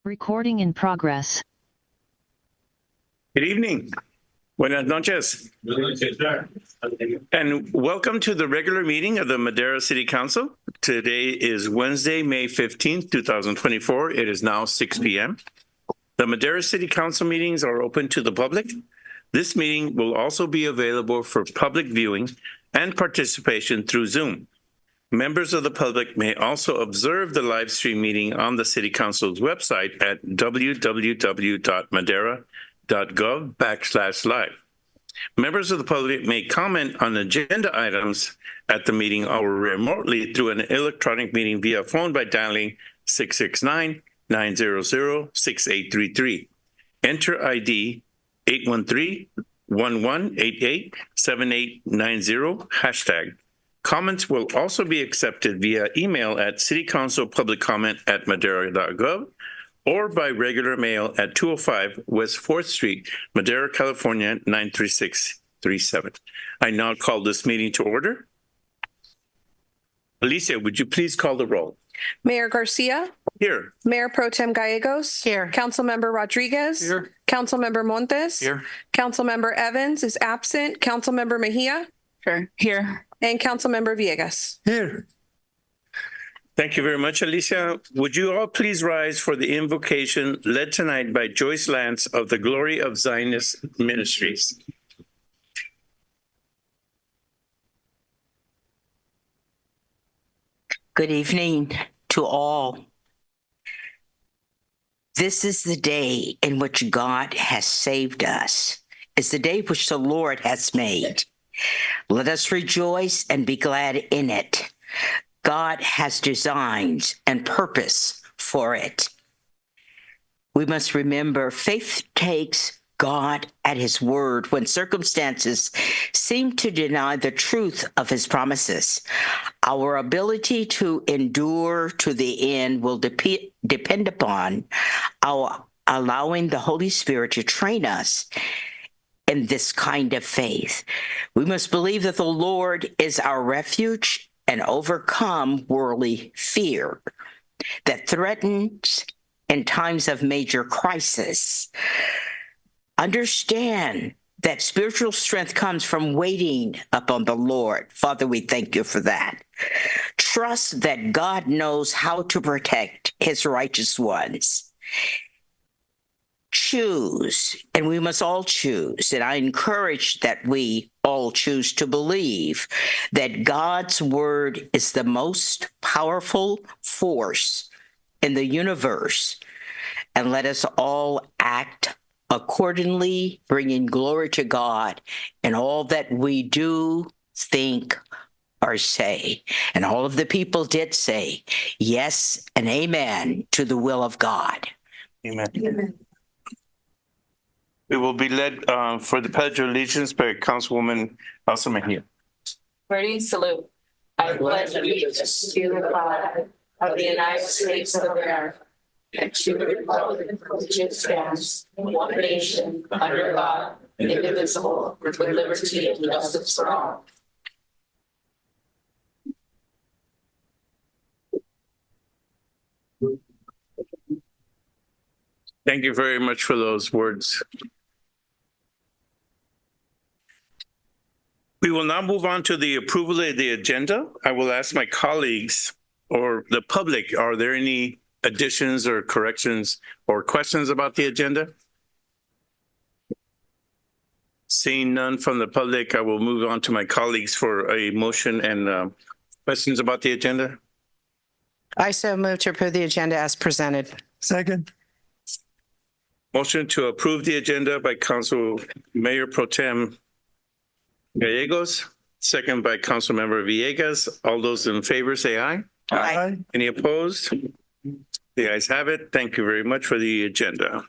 Recording in progress. Good evening. Buenas noches. And welcome to the regular meeting of the Madera City Council. Today is Wednesday, May 15th, 2024. It is now 6 p.m. The Madera City Council meetings are open to the public. This meeting will also be available for public viewing and participation through Zoom. Members of the public may also observe the live stream meeting on the City Council's website at www.madera.gov/live. Members of the public may comment on agenda items at the meeting or remotely through an electronic meeting via phone by dialing 669-900-6833. Enter ID 813-1188-7890 hashtag. Comments will also be accepted via email at citycouncilpubliccomment@madera.gov or by regular mail at 205 West 4th Street, Madera, California, 93637. I now call this meeting to order. Alicia, would you please call the roll? Mayor Garcia. Here. Mayor Pro Tem Gallegos. Here. Councilmember Rodriguez. Here. Councilmember Montes. Here. Councilmember Evans is absent. Councilmember Mejia. Here. And Councilmember Villegas. Here. Thank you very much, Alicia. Would you all please rise for the invocation led tonight by Joyce Lance of the Glory of Zionist Ministries. Good evening to all. This is the day in which God has saved us. It's the day which the Lord has made. Let us rejoice and be glad in it. God has designs and purpose for it. We must remember faith takes God at his word when circumstances seem to deny the truth of his promises. Our ability to endure to the end will depend upon our allowing the Holy Spirit to train us in this kind of faith. We must believe that the Lord is our refuge and overcome worldly fear that threatens in times of major crisis. Understand that spiritual strength comes from waiting upon the Lord. Father, we thank you for that. Trust that God knows how to protect his righteous ones. Choose, and we must all choose, and I encourage that we all choose to believe that God's word is the most powerful force in the universe, and let us all act accordingly, bringing glory to God in all that we do, think, or say. And all of the people did say yes and amen to the will of God. Amen. Amen. We will be led for the Pledge of Allegiance by Councilwoman Elsa Mejia. Ready, salute. I pledge allegiance to the flag of the United States of America and to the republic which it stands, one nation, under God, indivisible, with liberty and justice for all. Thank you very much for those words. We will now move on to the approval of the agenda. I will ask my colleagues or the public, are there any additions or corrections or questions about the agenda? Seeing none from the public, I will move on to my colleagues for a motion and questions about the agenda. I so move to approve the agenda as presented. Second. Motion to approve the agenda by Council Mayor Pro Tem Gallegos, second by Councilmember Villegas. All those in favor say aye. Aye. Any opposed? The ayes have it. Thank you very much for the agenda.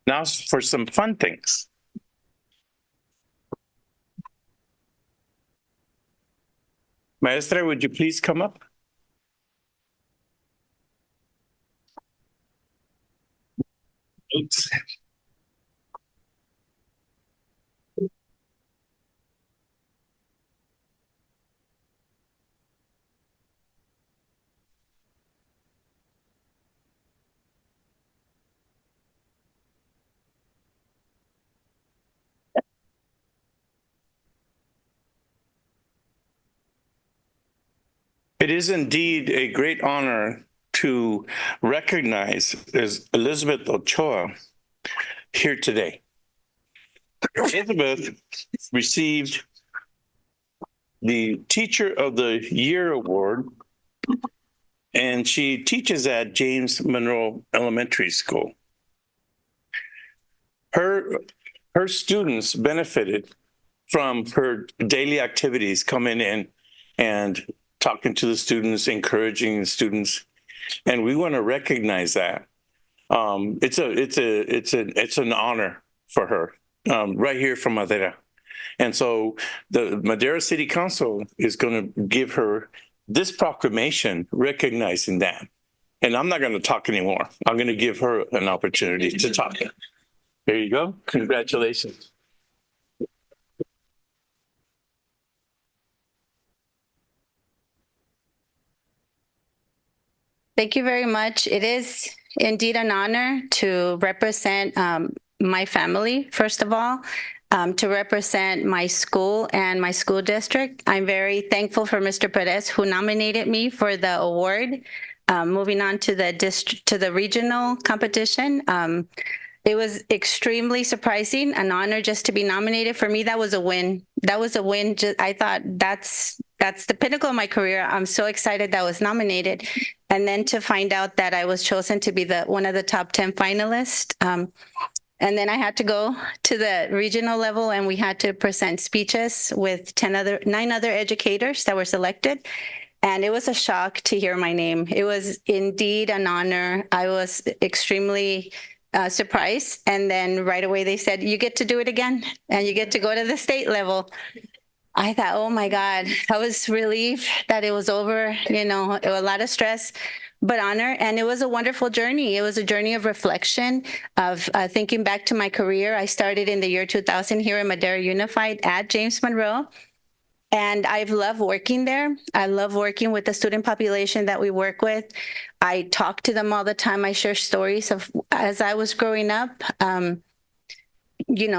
Now for some fun things. Maestra, would you please come up? Oops. It is indeed a great honor to recognize Elizabeth Ochoa here today. Elizabeth received the Teacher of the Year award, and she teaches at James Monroe Elementary School. Her students benefited from her daily activities, coming in and talking to the students, encouraging the students, and we want to recognize that. It's an honor for her, right here from Madera. And so the Madera City Council is going to give her this proclamation recognizing that. And I'm not going to talk anymore. I'm going to give her an opportunity to talk. There you go. Congratulations. Thank you very much. It is indeed an honor to represent my family, first of all, to represent my school and my school district. I'm very thankful for Mr. Perez, who nominated me for the award. Moving on to the regional competition. It was extremely surprising, an honor just to be nominated. For me, that was a win. That was a win. I thought that's the pinnacle of my career. I'm so excited that I was nominated. And then to find out that I was chosen to be one of the top 10 finalists. And then I had to go to the regional level, and we had to present speeches with 9 other educators that were selected. And it was a shock to hear my name. It was indeed an honor. I was extremely surprised. And then right away they said, you get to do it again, and you get to go to the state level. I thought, oh my God, I was relieved that it was over. It was a lot of stress, but honor. And it was a wonderful journey. It was a journey of reflection, of thinking back to my career. I started in the year 2000 here in Madera Unified at James Monroe. And I've loved working there. I love working with the student population that we work with. I talk to them all the time. I share stories of as I was growing up.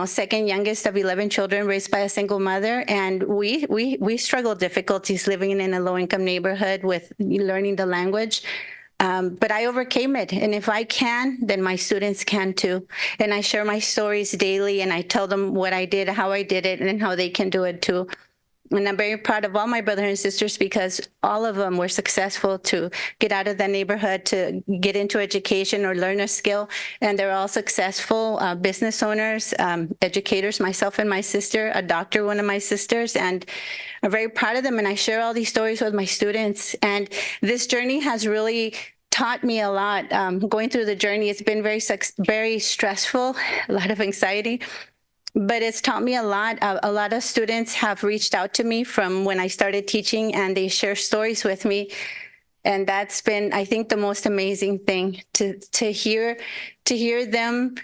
Second youngest of 11 children raised by a single mother. And we struggled difficulties living in a low-income neighborhood with learning the language. But I overcame it. And if I can, then my students can too. And I share my stories daily, and I tell them what I did, how I did it, and how they can do it too. And I'm very proud of all my brothers and sisters, because all of them were successful to get out of the neighborhood, to get into education or learn a skill. And they're all successful business owners, educators, myself and my sister, a doctor, one of my sisters. And I'm very proud of them. And I share all these stories with my students. And this journey has really taught me a lot. Going through the journey, it's been very stressful, a lot of anxiety. But it's taught me a lot. A lot of students have reached out to me from when I started teaching, and they share stories with me. And that's been, I think, the most amazing thing to hear them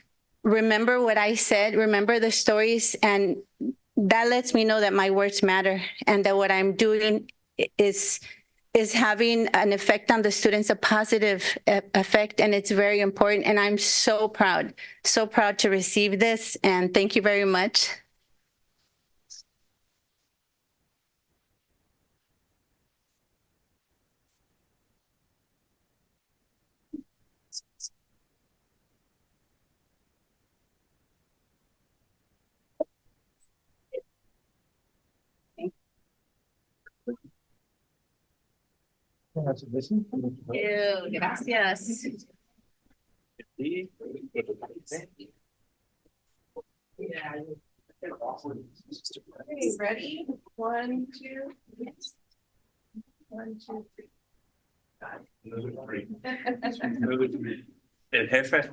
remember what I said, remember the stories. And that lets me know that my words matter, and that what I'm doing is having an effect on the students, a positive effect, and it's very important. And I'm so proud to receive this, and thank you very much. Gracias. Ready? 1, 2. Yes. 1, 2, 3. El jefe.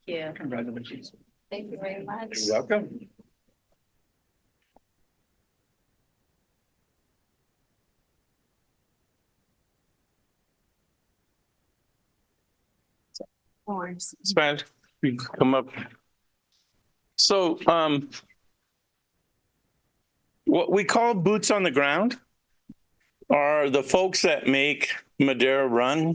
Yeah. Congratulations. Thank you very much. You're welcome. Spanish, you can come up. So, what we call boots on the ground are the folks that make Madera run.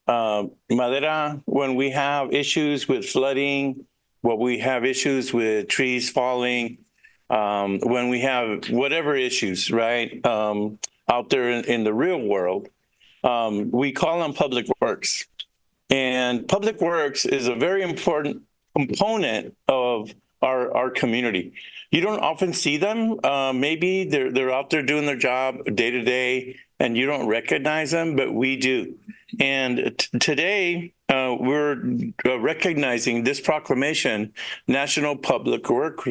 Madera, when we have issues with flooding, when we have issues with trees falling, when we have whatever issues, right, out there in the real world, we call on Public Works. And Public Works is a very important component of our community. You don't often see them. Maybe they're out there doing their job day to day, and you don't recognize them, but we do. And today, we're recognizing this proclamation, National Public Works.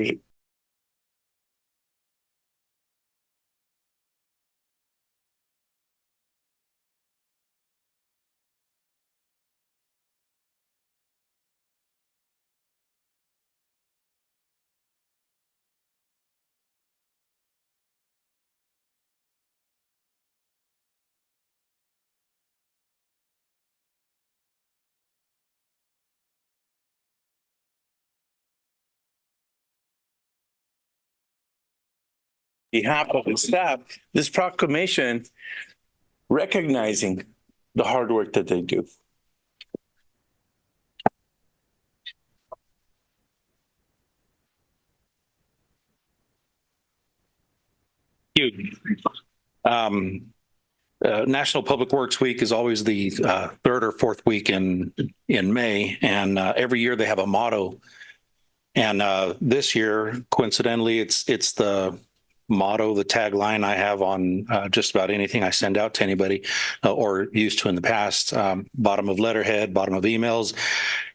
Behalf of the staff, this proclamation recognizing the hard work that they do. National Public Works Week is always the third or fourth week in May, and every year they have a motto. And this year, coincidentally, it's the motto, the tagline I have on just about anything I send out to anybody or used to in the past, bottom of letterhead, bottom of emails,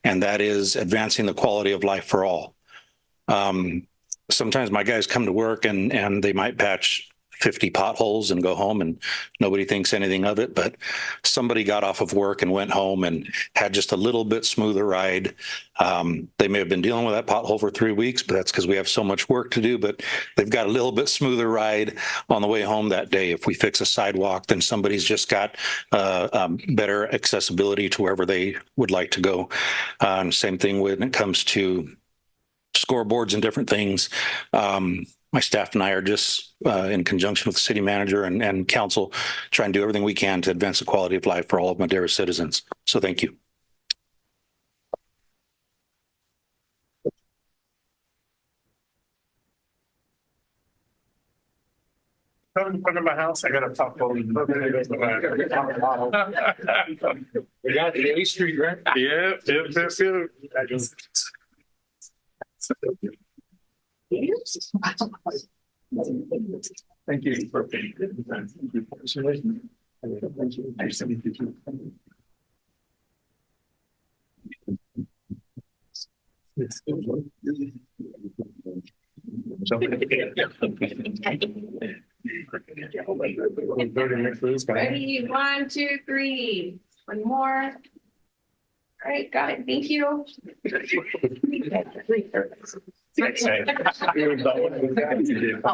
and that is advancing the quality of life for all. Sometimes my guys come to work and they might patch 50 potholes and go home and nobody thinks anything of it, but somebody got off of work and went home and had just a little bit smoother ride. They may have been dealing with that pothole for 3 weeks, but that's because we have so much work to do, but they've got a little bit smoother ride on the way home that day. If we fix a sidewalk, then somebody's just got better accessibility to wherever they would like to go. Same thing when it comes to scoreboards and different things. My staff and I are just in conjunction with the city manager and council trying to do everything we can to advance the quality of life for all of Madera citizens. So thank you. Come in front of my house, I got a top hole. We got the A Street, right? Yep. Thank you for being good. Ready? 1, 2, 3. One more. All right, got it. Thank you. I'll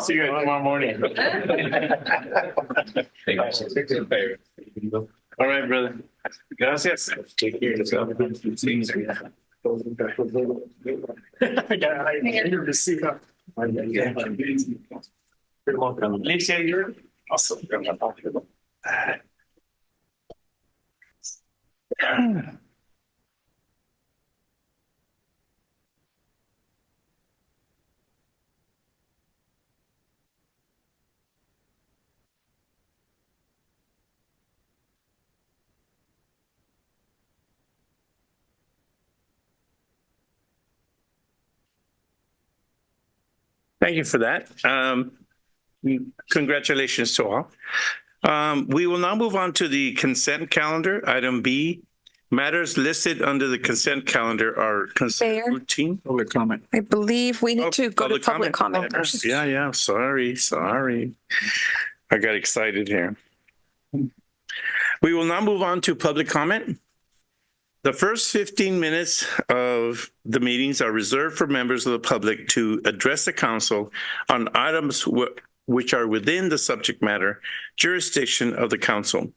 see you guys tomorrow morning. All right, brother. Gracias. Take care of yourself. Alicia, you're awesome. Thank you for that. Congratulations to all. We will now move on to the consent calendar. Item B, matters listed under the consent calendar are considered Mayor? routine. Public comment. I believe we need to go to public comment first. Yeah. Sorry. I got excited here. We will now move on to public comment. The first 15 minutes of the meetings are reserved for members of the public to address the council on items which are within the subject matter jurisdiction of the council.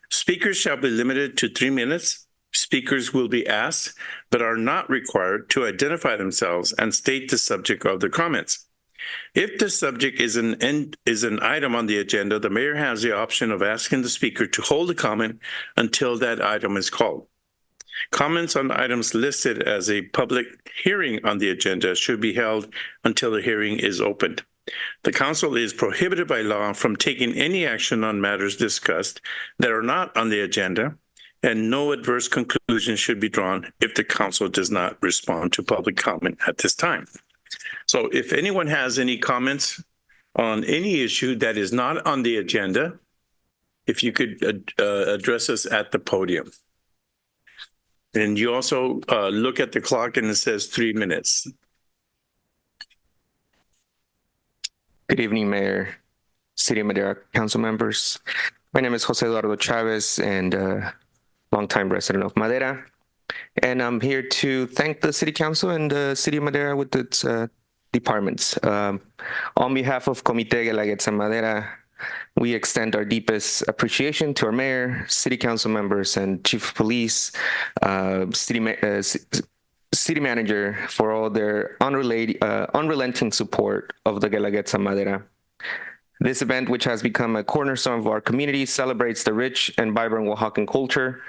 Speakers shall be limited to 3 minutes. Speakers will be asked, but are not required to identify themselves and state the subject of their comments. If the subject is an item on the agenda, the mayor has the option of asking the speaker to hold a comment until that item is called. Comments on items listed as a public hearing on the agenda should be held until the hearing is opened. The council is prohibited by law from taking any action on matters discussed that are not on the agenda, and no adverse conclusion should be drawn if the council does not respond to public comment at this time. So if anyone has any comments on any issue that is not on the agenda, if you could address us at the podium. And you also look at the clock and it says 3 minutes. Good evening, Mayor, City of Madera Council members. My name is Jose Eduardo Chavez and longtime resident of Madera. And I'm here to thank the City Council and the City of Madera with its departments. On behalf of Comité Guelaguetza Madera, we extend our deepest appreciation to our mayor, city council members, and chief of police, city manager for all their unrelenting support of the Guelaguetza Madera. This event, which has become a cornerstone of our community, celebrates the rich and vibrant Oaxacan culture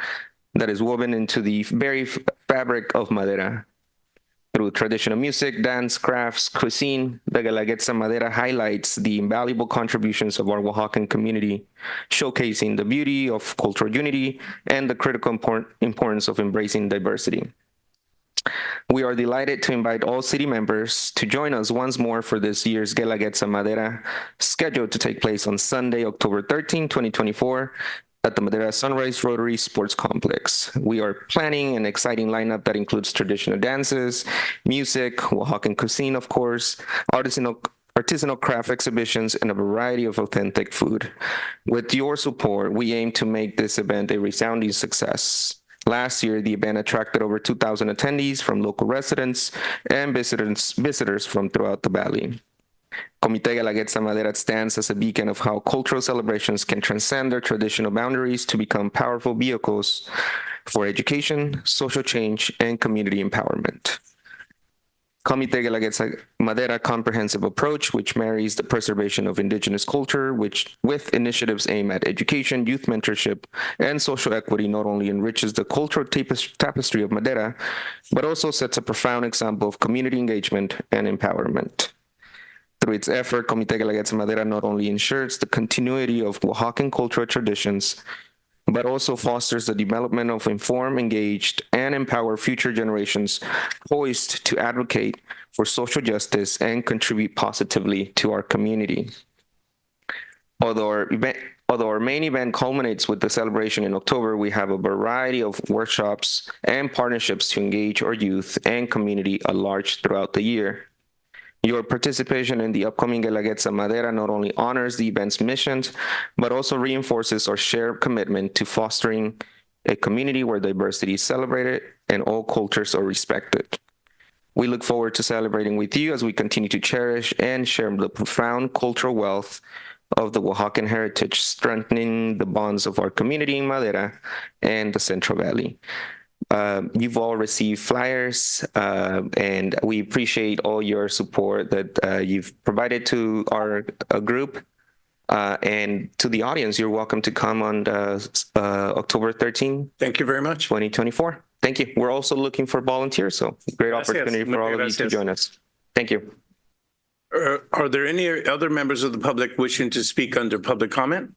that is woven into the very fabric of Madera. Through traditional music, dance, crafts, cuisine, the Guelaguetza Madera highlights the invaluable contributions of our Oaxacan community, showcasing the beauty of cultural unity and the critical importance of embracing diversity. We are delighted to invite all city members to join us once more for this year's Guelaguetza Madera, scheduled to take place on Sunday, October 13, 2024, at the Madera Sunrise Rotary Sports Complex. We are planning an exciting lineup that includes traditional dances, music, Oaxacan cuisine, of course, artisanal craft exhibitions, and a variety of authentic food. With your support, we aim to make this event a resounding success. Last year, the event attracted over 2,000 attendees from local residents and visitors from throughout the valley. Comité Guelaguetza Madera stands as a beacon of how cultural celebrations can transcend their traditional boundaries to become powerful vehicles for education, social change, and community empowerment. Comité Guelaguetza Madera comprehensive approach, which marries the preservation of indigenous culture, with initiatives aimed at education, youth mentorship, and social equity, not only enriches the cultural tapestry of Madera, but also sets a profound example of community engagement and empowerment. Through its effort, Comité Guelaguetza Madera not only ensures the continuity of Oaxacan cultural traditions, but also fosters the development of informed, engaged, and empowered future generations poised to advocate for social justice and contribute positively to our community. Although our main event culminates with the celebration in October, we have a variety of workshops and partnerships to engage our youth and community at large throughout the year. Your participation in the upcoming Guelaguetza Madera not only honors the event's missions, but also reinforces our shared commitment to fostering a community where diversity is celebrated and all cultures are respected. We look forward to celebrating with you as we continue to cherish and share the profound cultural wealth of the Oaxacan heritage, strengthening the bonds of our community in Madera and the Central Valley. You've all received flyers, and we appreciate all your support that you've provided to our group. And to the audience, you're welcome to come on October 13, Thank you very much. 2024. Thank you. We're also looking for volunteers, so great opportunity for all of you to join us. Thank you. Are there any other members of the public wishing to speak under public comment?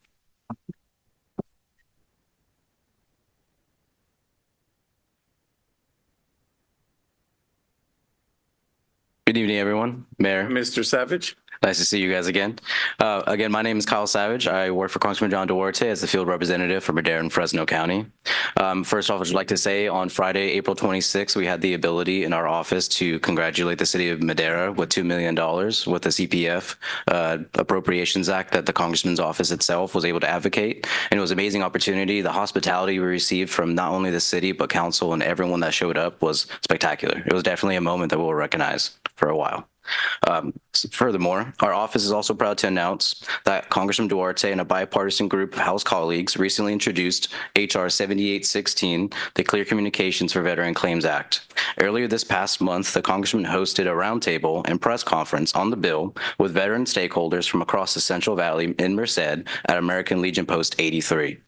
Good evening, everyone. Mayor. Mr. Savage? Nice to see you guys again. Again, my name is Kyle Savage. I work for Congressman John Duarte as the field representative for Madera and Fresno County. First off, I'd like to say on Friday, April 26th, we had the ability in our office to congratulate the city of Madera with $2 million with the CPF Appropriations Act that the Congressman's office itself was able to advocate. And it was an amazing opportunity. The hospitality we received from not only the city, but council and everyone that showed up was spectacular. It was definitely a moment that we'll recognize for a while. Furthermore, our office is also proud to announce that Congressman Duarte and a bipartisan group of House colleagues recently introduced H.R. 7816, the Clear Communications for Veteran Claims Act. Earlier this past month, the Congressman hosted a roundtable and press conference on the bill with veteran stakeholders from across the Central Valley in Merced at American Legion Post 83.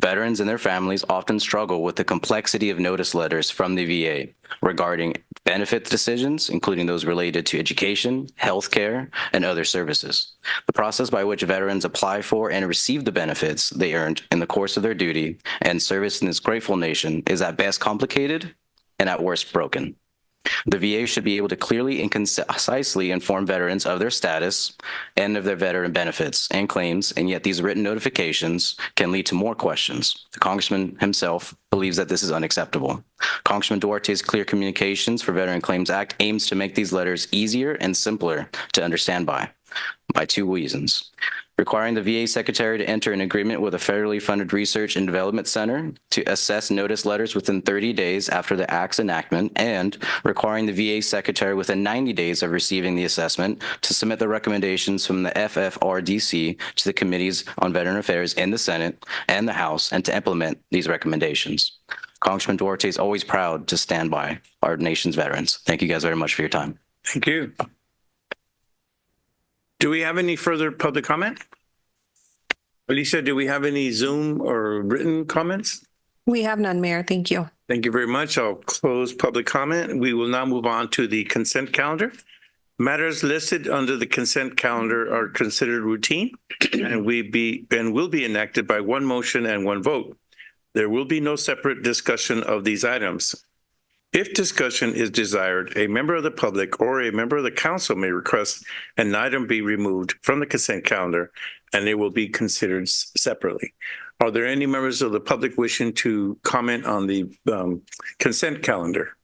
Veterans and their families often struggle with the complexity of notice letters from the VA regarding benefit decisions, including those related to education, healthcare, and other services. The process by which veterans apply for and receive the benefits they earned in the course of their duty and service in this grateful nation is at best complicated and at worst broken. The VA should be able to clearly and concisely inform veterans of their status and of their veteran benefits and claims, and yet these written notifications can lead to more questions. The Congressman himself believes that this is unacceptable. Congressman Duarte's Clear Communications for Veteran Claims Act aims to make these letters easier and simpler to understand by two reasons. Requiring the VA Secretary to enter an agreement with a federally funded research and development center to assess notice letters within 30 days after the Act's enactment, and requiring the VA Secretary within 90 days of receiving the assessment to submit the recommendations from the FFRDC to the Committees on Veteran Affairs in the Senate and the House, and to implement these recommendations. Congressman Duarte is always proud to stand by our nation's veterans. Thank you guys very much for your time. Thank you. Do we have any further public comment? Alicia, do we have any Zoom or written comments? We have none, Mayor. Thank you. Thank you very much. I'll close public comment. We will now move on to the consent calendar. Matters listed under the consent calendar are considered routine and will be enacted by one motion and one vote. There will be no separate discussion of these items. If discussion is desired, a member of the public or a member of the council may request an item be removed from the consent calendar, and it will be considered separately. Are there any members of the public wishing to comment on the consent calendar?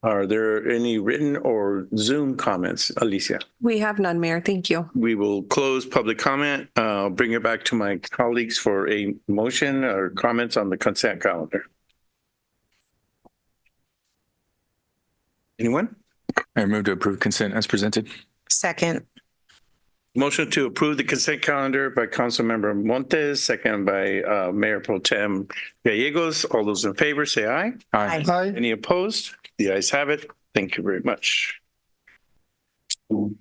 Are there any written or Zoom comments, Alicia? We have none, Mayor. Thank you. We will close public comment. Bring it back to my colleagues for a motion or comments on the consent calendar. Anyone? I move to approve consent as presented. Second. Motion to approve the consent calendar by Councilmember Montes, second by Mayor Pro Tem Gallegos. All those in favor say aye. Aye. Aye. Any opposed? The ayes have it. Thank you very much. We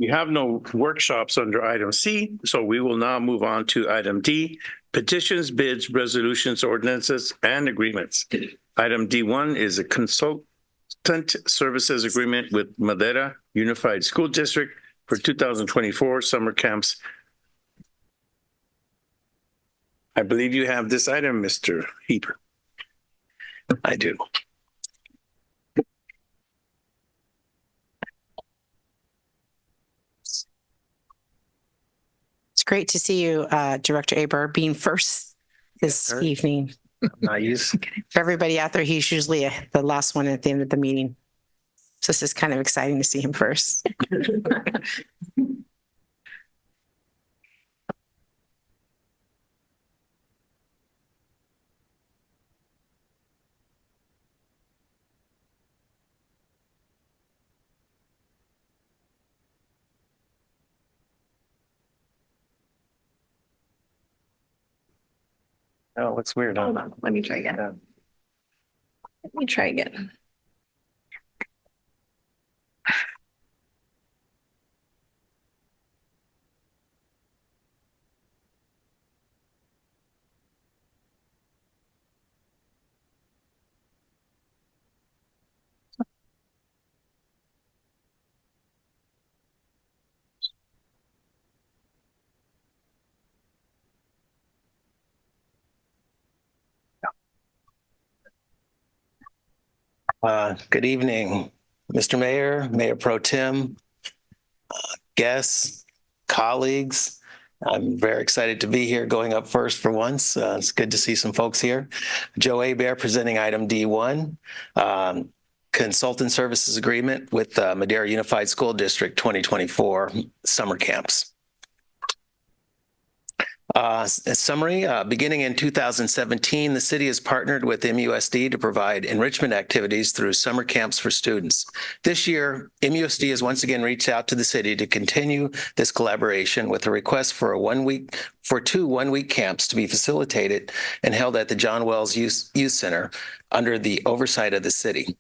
have no workshops under item C, so we will now move on to item D, petitions, bids, resolutions, ordinances, and agreements. Item D1 is a consultant services agreement with Madera Unified School District for 2024 summer camps. I believe you have this item, Mr. Heber. I do. It's great to see you, Director Aber, being first this evening. Not used. For everybody out there, he's usually the last one at the end of the meeting. So this is kind of exciting to see him first. Oh, it looks weird. Hold on, let me try again. Let me try again. Good evening, Mr. Mayor, Mayor Pro Tem, guests, colleagues. I'm very excited to be here going up first for once. It's good to see some folks here. Joe Aber presenting item D1, consultant services agreement with Madera Unified School District 2024 summer camps. A summary, beginning in 2017, the city has partnered with MUSD to provide enrichment activities through summer camps for students. This year, MUSD has once again reached out to the city to continue this collaboration with a request for two one-week camps to be facilitated and held at the John Wells Youth Center under the oversight of the city.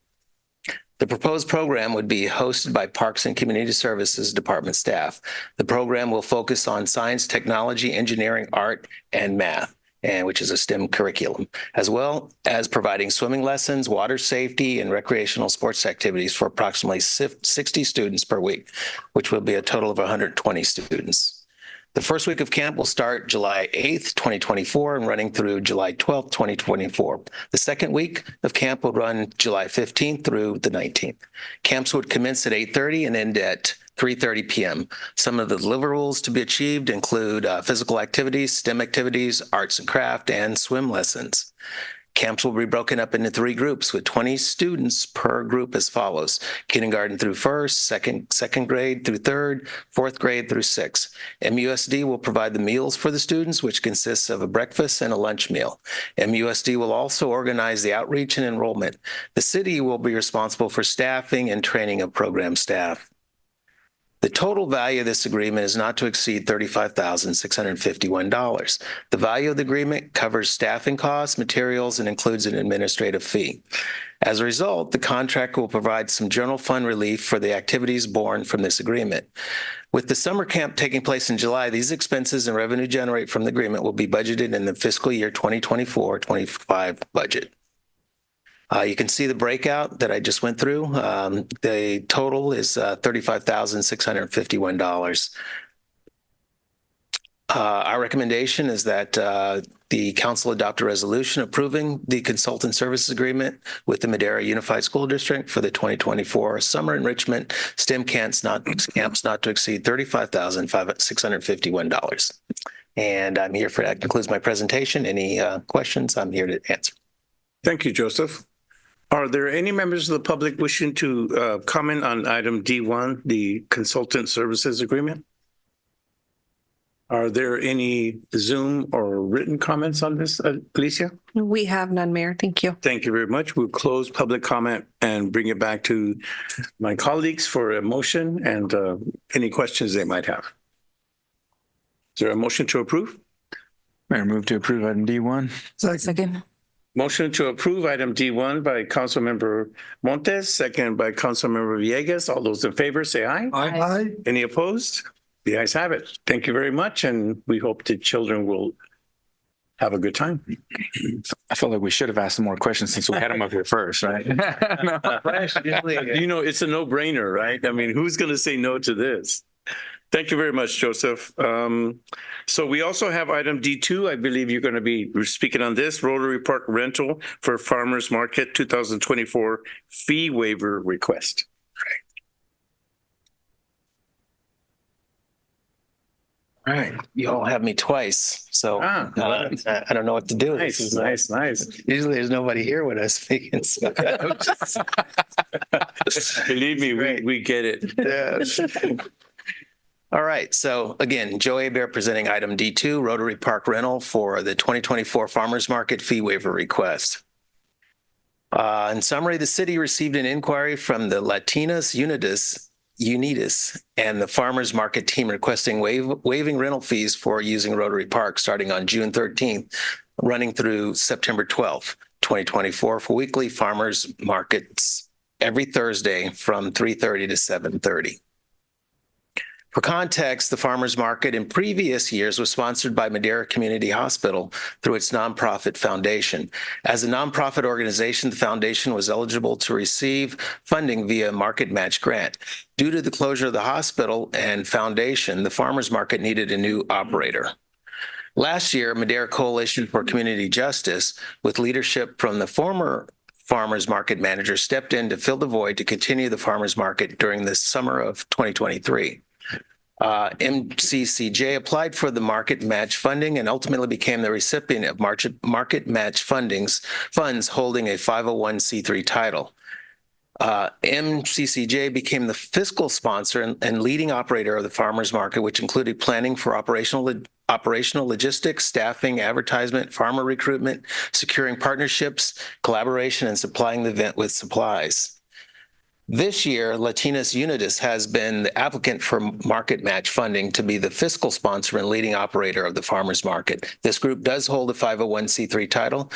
The proposed program would be hosted by Parks and Community Services Department staff. The program will focus on science, technology, engineering, art, and math, which is a STEM curriculum, as well as providing swimming lessons, water safety, and recreational sports activities for approximately 60 students per week, which will be a total of 120 students. The first week of camp will start July 8th, 2024, and running through July 12th, 2024. The second week of camp will run July 15th through the 19th. Camps would commence at 8:30 and end at 3:30 p.m. Some of the deliverables to be achieved include physical activities, STEM activities, arts and craft, and swim lessons. Camps will be broken up into 3 groups with 20 students per group as follows: kindergarten through first, second grade through third, fourth grade through sixth. MUSD will provide the meals for the students, which consists of a breakfast and a lunch meal. MUSD will also organize the outreach and enrollment. The city will be responsible for staffing and training of program staff. The total value of this agreement is not to exceed $35,651. The value of the agreement covers staffing costs, materials, and includes an administrative fee. As a result, the contract will provide some general fund relief for the activities born from this agreement. With the summer camp taking place in July, these expenses and revenue generated from the agreement will be budgeted in the fiscal year 2024-25 budget. You can see the breakout that I just went through. The total is $35,651. Our recommendation is that the council adopt a resolution approving the consultant services agreement with the Madera Unified School District for the 2024 summer enrichment STEM camps not to exceed $35,651. And I'm here for that. Concludes my presentation. Any questions? I'm here to answer. Thank you, Joseph. Are there any members of the public wishing to comment on item D1, the consultant services agreement? Are there any Zoom or written comments on this, Alicia? We have none, Mayor. Thank you. Thank you very much. We'll close public comment and bring it back to my colleagues for a motion and any questions they might have. Is there a motion to approve? Mayor, move to approve item D1. Second. Motion to approve item D1 by Councilmember Montes, second by Councilmember Villegas. All those in favor say aye. Aye. Any opposed? The ayes have it. Thank you very much, and we hope the children will have a good time. I felt like we should have asked some more questions since we had them up here first, right? You know, it's a no-brainer, right? I mean, who's going to say no to this? Thank you very much, Joseph. So we also have item D2. I believe you're going to be speaking on this, Rotary Park rental for Farmers Market 2024 fee waiver request. All right. You all have me twice, so I don't know what to do. Nice. Usually there's nobody here when I'm speaking. So Believe me, we get it. Yeah. All right. So again, Joe Hebert presenting item D2, Rotary Park rental for the 2024 Farmers Market fee waiver request. In summary, the city received an inquiry from the Latinas Unitas and the Farmers Market team requesting waiving rental fees for using Rotary Park starting on June 13th, running through September 12th, 2024 for weekly farmers markets every Thursday from 3:30 to 7:30. For context, the farmers market in previous years was sponsored by Madera Community Hospital through its nonprofit foundation. As a nonprofit organization, the foundation was eligible to receive funding via market match grant. Due to the closure of the hospital and foundation, the farmers market needed a new operator. Last year, Madera Coalition for Community Justice, with leadership from the former farmers market manager, stepped in to fill the void to continue the farmers market during the summer of 2023. MCCJ applied for the market match funding and ultimately became the recipient of market match funds holding a 501c3 title. MCCJ became the fiscal sponsor and leading operator of the farmers market, which included planning for operational operational logistics, staffing, advertisement, farmer recruitment, securing partnerships, collaboration, and supplying the event with supplies. This year, Latinas Unitas has been the applicant for market match funding to be the fiscal sponsor and leading operator of the farmers market. This group does hold a 501c3 title,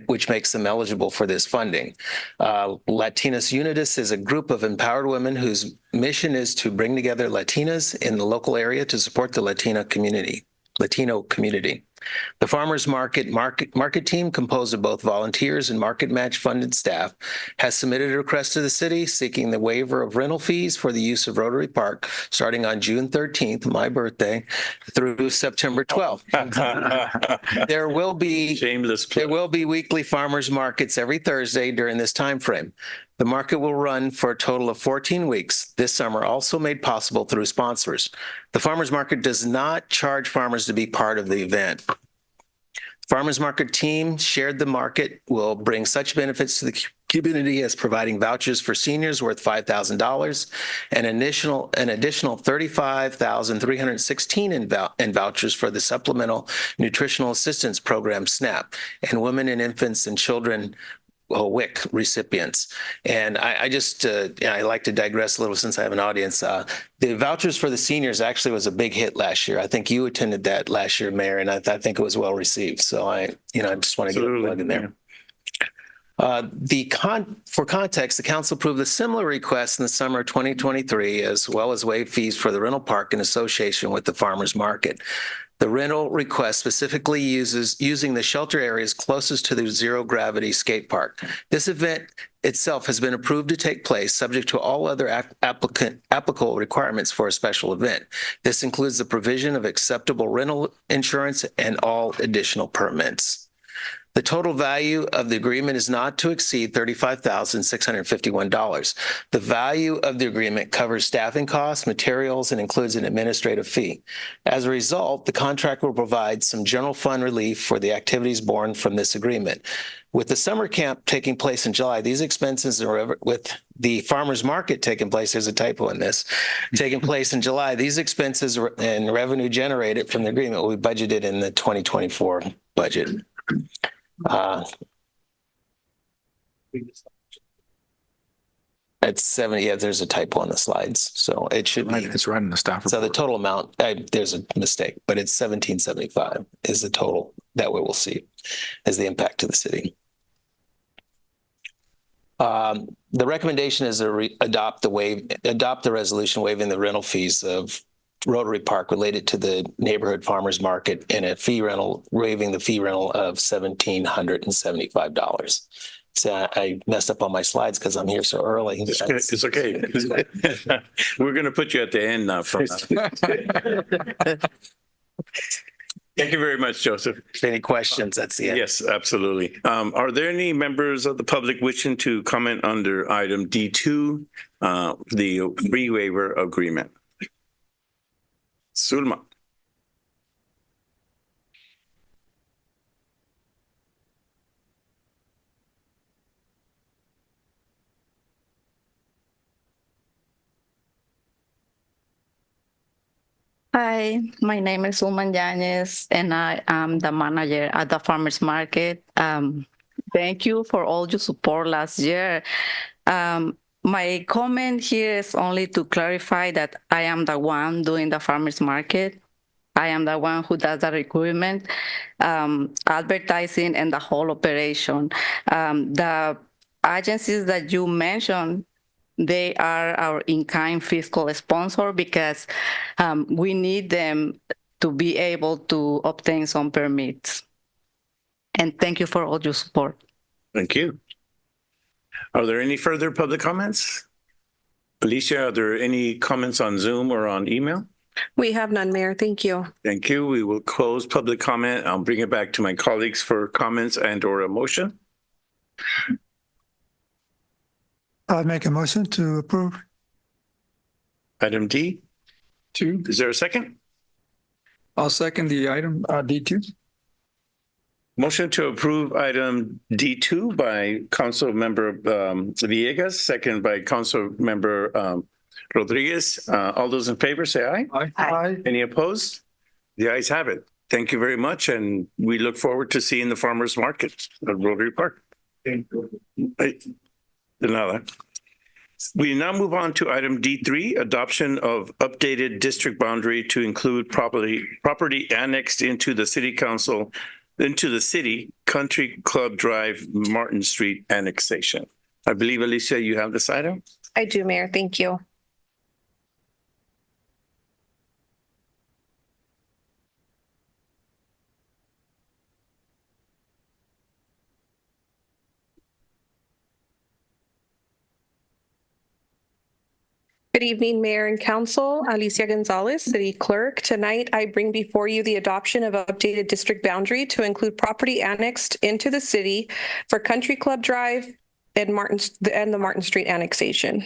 which makes them eligible for this funding. Latinas Unitas is a group of empowered women whose mission is to bring together Latinas in the local area to support the Latino community. The farmers market team, composed of both volunteers and market match funded staff, has submitted a request to the city seeking the waiver of rental fees for the use of Rotary Park starting on June 13th, my birthday, through September 12th. There will be weekly farmers markets every Thursday during this time frame. The market will run for a total of 14 weeks this summer, also made possible through sponsors. The farmers market does not charge farmers to be part of the event. Farmers market team shared the market will bring such benefits to the community as providing vouchers for seniors worth $5,000, an additional $35,316 in vouchers for the Supplemental Nutritional Assistance Program, SNAP, and women and infants and children WIC recipients. And I like to digress a little since I have an audience. The vouchers for the seniors actually was a big hit last year. I think you attended that last year, Mayor, and I think it was well received. So I just want to get a plug in there. For context, the council approved a similar request in the summer of 2023, as well as waived fees for the rental park in association with the farmers market. The rental request specifically using the shelter areas closest to the zero gravity skate park. This event itself has been approved to take place subject to all other applicable requirements for a special event. This includes the provision of acceptable rental insurance and all additional permits. The total value of the agreement is not to exceed $35,651. The value of the agreement covers staffing costs, materials, and includes an administrative fee. As a result, the contract will provide some general fund relief for the activities born from this agreement. With the summer camp taking place in July, these expenses with the farmers market taking place, there's a typo in this, taking place in July, these expenses and revenue generated from the agreement will be budgeted in the 2024 budget. It's 70. Yeah, there's a typo on the slides, so it should be. It's right in the staff report. So the total amount, there's a mistake, but it's 1775 is the total that we will see as the impact to the city. The recommendation is to adopt the resolution waiving the rental fees of Rotary Park related to the neighborhood farmers market and waiving the fee rental of $1,775. So I messed up on my slides because I'm here so early. It's okay. We're going to put you at the end now. Thank you very much, Joseph. Any questions? That's the end. Yes, absolutely. Are there any members of the public wishing to comment under item D2, the free waiver agreement? Sulma. Hi, my name is Ulman Yanez, and I am the manager at the farmers market. Thank you for all your support last year. My comment here is only to clarify that I am the one doing the farmers market. I am the one who does the recruitment, advertising, and the whole operation. The agencies that you mentioned, they are our in-kind fiscal sponsor because we need them to be able to obtain some permits. And thank you for all your support. Thank you. Are there any further public comments? Alicia, are there any comments on Zoom or on email? We have none, Mayor. Thank you. Thank you. We will close public comment. I'll bring it back to my colleagues for comments and or a motion. I'll make a motion to approve. Item D2. Is there a second? I'll second the item D2. Motion to approve item D2 by Council Member Villegas, second by Council Member Rodriguez. All those in favor say aye. Aye. Any opposed? The ayes have it. Thank you very much, and we look forward to seeing the farmers market at Rotary Park. De nada. We now move on to item D3, adoption of updated district boundary to include property annexed into the city Country Club Drive, Martin Street annexation. I believe, Alicia, you have this item? I do, Mayor. Thank you. Good evening, Mayor and Council. Alicia Gonzalez, City Clerk. Tonight, I bring before you the adoption of updated district boundary to include property annexed into the city for Country Club Drive and the Martin Street annexation.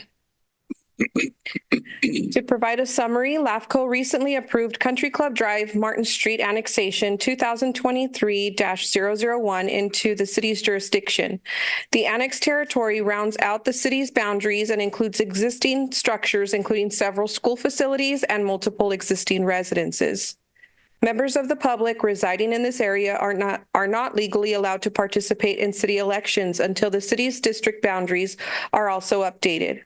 To provide a summary, LAFCO recently approved Country Club Drive, Martin Street annexation 2023-001 into the city's jurisdiction. The annexed territory rounds out the city's boundaries and includes existing structures, including several school facilities and multiple existing residences. Members of the public residing in this area are not legally allowed to participate in city elections until the city's district boundaries are also updated.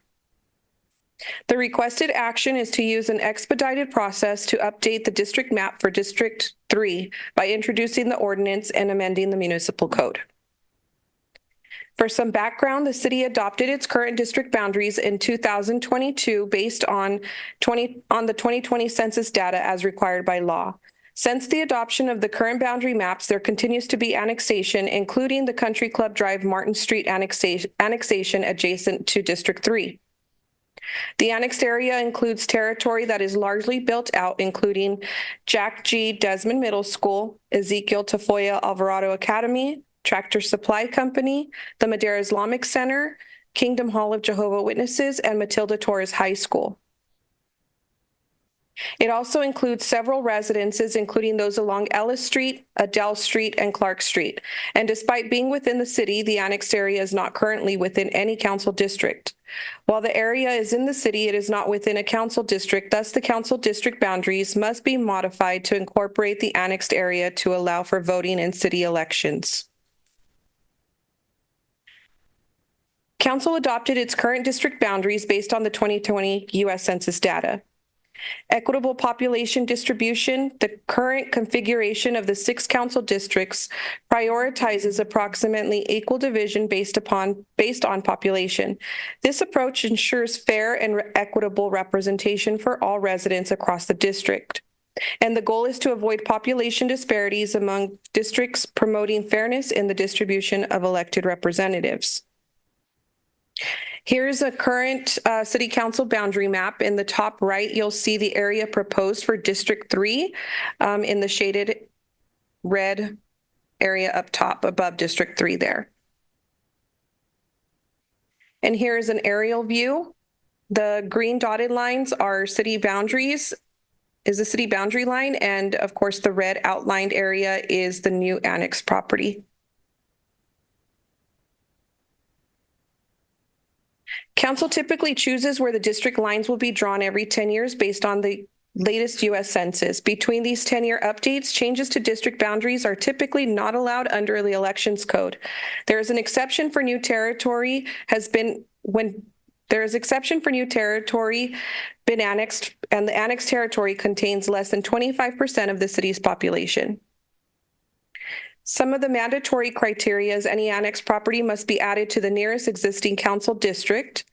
The requested action is to use an expedited process to update the district map for District 3 by introducing the ordinance and amending the municipal code. For some background, the city adopted its current district boundaries in 2022 based on the 2020 census data as required by law. Since the adoption of the current boundary maps, there continues to be annexation, including the Country Club Drive Martin Street annexation adjacent to District 3. The annexed area includes territory that is largely built out, including Jack G. Desmond Middle School, Ezekiel Tafoya Alvarado Academy, Tractor Supply Company, the Madera Islamic Center, Kingdom Hall of Jehovah's Witnesses, and Matilda Torres High School. It also includes several residences, including those along Ellis Street, Adele Street, and Clark Street. And despite being within the city, the annexed area is not currently within any council district. While the area is in the city, it is not within a council district. Thus, the council district boundaries must be modified to incorporate the annexed area to allow for voting in city elections. Council adopted its current district boundaries based on the 2020 U.S. Census data. Equitable population distribution, the current configuration of the 6 council districts prioritizes approximately equal division based on population. This approach ensures fair and equitable representation for all residents across the district. And the goal is to avoid population disparities among districts, promoting fairness in the distribution of elected representatives. Here's a current city council boundary map. In the top right, you'll see the area proposed for District 3 in the shaded red area up top above District 3 there. And here's an aerial view. The green dotted lines are city boundaries, is the city boundary line. And of course, the red outlined area is the new annexed property. Council typically chooses where the district lines will be drawn every 10 years based on the latest U.S. Census. Between these 10-year updates, changes to district boundaries are typically not allowed under the Elections Code. There is an exception for new territory been annexed, and the annexed territory contains less than 25% of the city's population. Some of the mandatory criteria is any annexed property must be added to the nearest existing council district.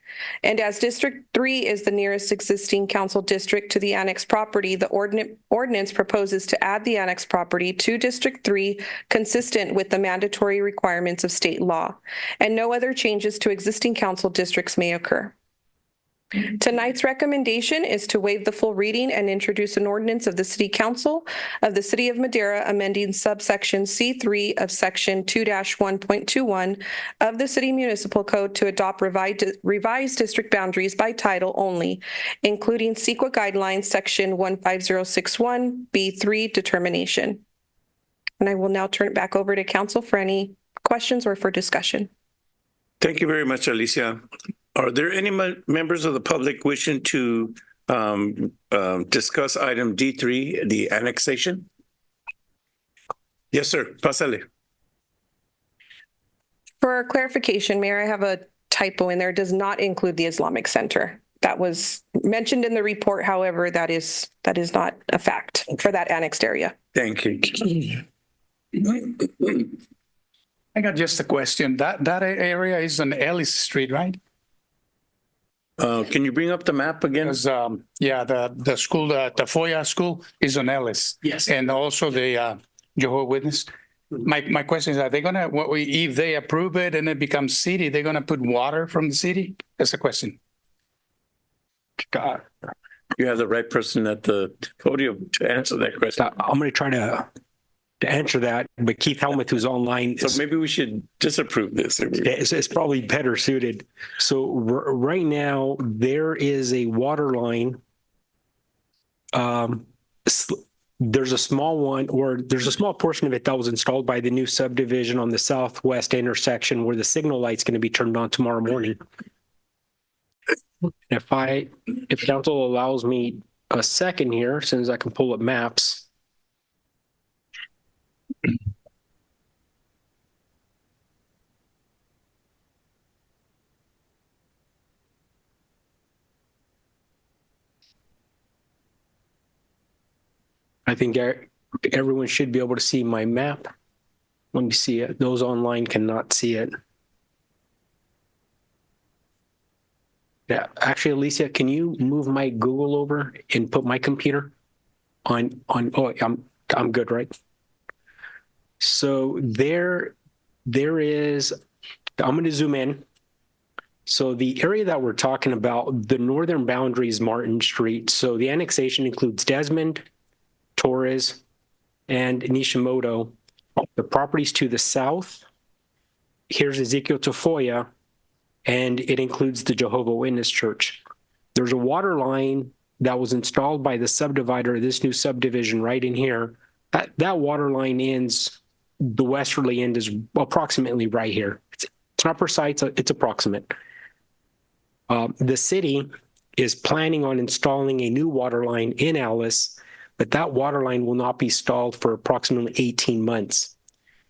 And as District 3 is the nearest existing council district to the annexed property, the ordinance proposes to add the annexed property to District 3 consistent with the mandatory requirements of state law. And no other changes to existing council districts may occur. Tonight's recommendation is to waive the full reading and introduce an ordinance of the City Council of the City of Madera amending subsection C3 of section 2-1.21 of the City Municipal Code to adopt revised district boundaries by title only, including CEQA guidelines section 15061B3 determination. And I will now turn it back over to Council for any questions or for discussion. Thank you very much, Alicia. Are there any members of the public wishing to discuss item D3, the annexation? Yes, sir. Pásale. For clarification, Mayor, I have a typo in there. It does not include the Islamic Center. That was mentioned in the report. However, that is not a fact for that annexed area. Thank you. I got just a question. That area is on Ellis Street, right? Can you bring up the map again? Because, the school, the Foya School is on Ellis. Yes. And also the Jehovah's Witness. My question is, are they gonna, if they approve it and it becomes city, they're gonna put water from the city? That's the question. You have the right person at the podium to answer that question. I'm going to try to answer that, but Keith Helmuth, who's online, So maybe we should disapprove this. it's probably better suited. So right now there is a water line. There's a small one, or there's a small portion of it that was installed by the new subdivision on the southwest intersection where the signal light's going to be turned on tomorrow morning. If council allows me a second here, as soon as I can pull up maps. I think everyone should be able to see my map. Let me see it. Those online cannot see it. Yeah, actually, Alicia, can you move my Google over and put my computer on? Oh, I'm good, right? So there is. I'm going to zoom in. So the area that we're talking about, the northern boundary is Martin Street. So the annexation includes Desmond, Torres, and Nishimoto. The properties to the south. Here's Ezekiel Tafoya. And it includes the Jehovah's Witness Church. There's a water line that was installed by the subdivider of this new subdivision right in here. That water line ends, the westerly end is approximately right here. It's not precise, it's approximate. The city is planning on installing a new water line in Alice, but that water line will not be installed for approximately 18 months.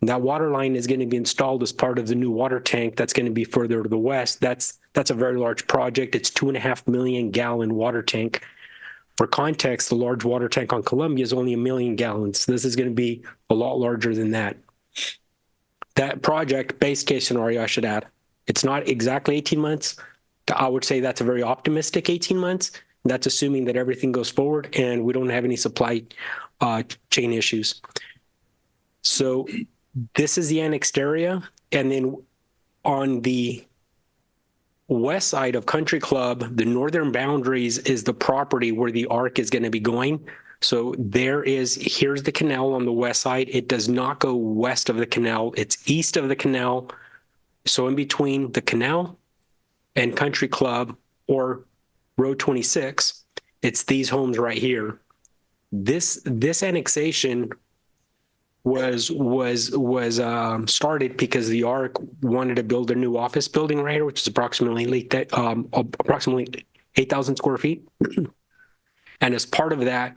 And that water line is going to be installed as part of the new water tank that's going to be further to the west. That's a very large project. It's 2.5 million gallon water tank. For context, the large water tank on Columbia is only 1 million gallons. This is going to be a lot larger than that. That project, base case scenario, I should add, it's not exactly 18 months. I would say that's a very optimistic 18 months. That's assuming that everything goes forward and we don't have any supply chain issues. So this is the annexed area. And then on the west side of Country Club, the northern boundaries is the property where the arc is going to be going. So here's the canal on the west side. It does not go west of the canal. It's east of the canal. So in between the canal and Country Club or Road 26, it's these homes right here. This annexation was started because the ARC wanted to build a new office building right here, which is approximately 8,000 square feet. And as part of that,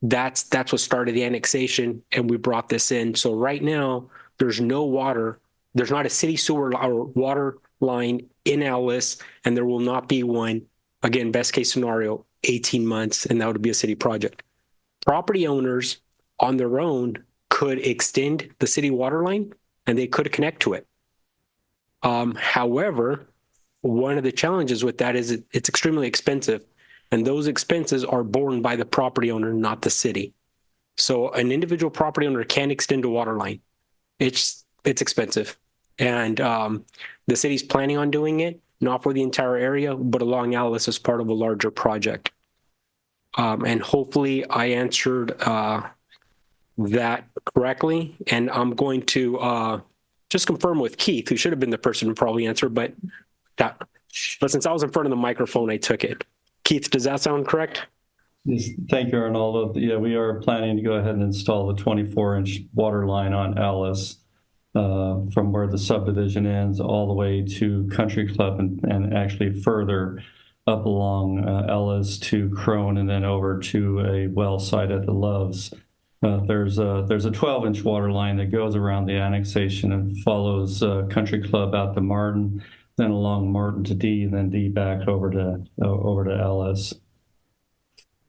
that's what started the annexation, and we brought this in. So right now, there's no water. There's not a city sewer or water line in Alice, and there will not be one. Again, best case scenario, 18 months, and that would be a city project. Property owners on their own could extend the city water line and they could connect to it. However, one of the challenges with that is it's extremely expensive, and those expenses are borne by the property owner, not the city. So an individual property owner can't extend a water line. It's expensive. And the city's planning on doing it, not for the entire area, but along Alice as part of a larger project. And hopefully I answered that correctly. And I'm going to just confirm with Keith, who should have been the person to probably answer, but since I was in front of the microphone, I took it. Keith, does that sound correct? Yes, thank you, Arnoldo. Yeah, we are planning to go ahead and install the 24-inch water line on Alice from where the subdivision ends all the way to Country Club and actually further up along Ellis to Crone and then over to a well site at the Loves. There's a 12-inch water line that goes around the annexation and follows Country Club out to Martin, then along Martin to D, and then D back over to Ellis.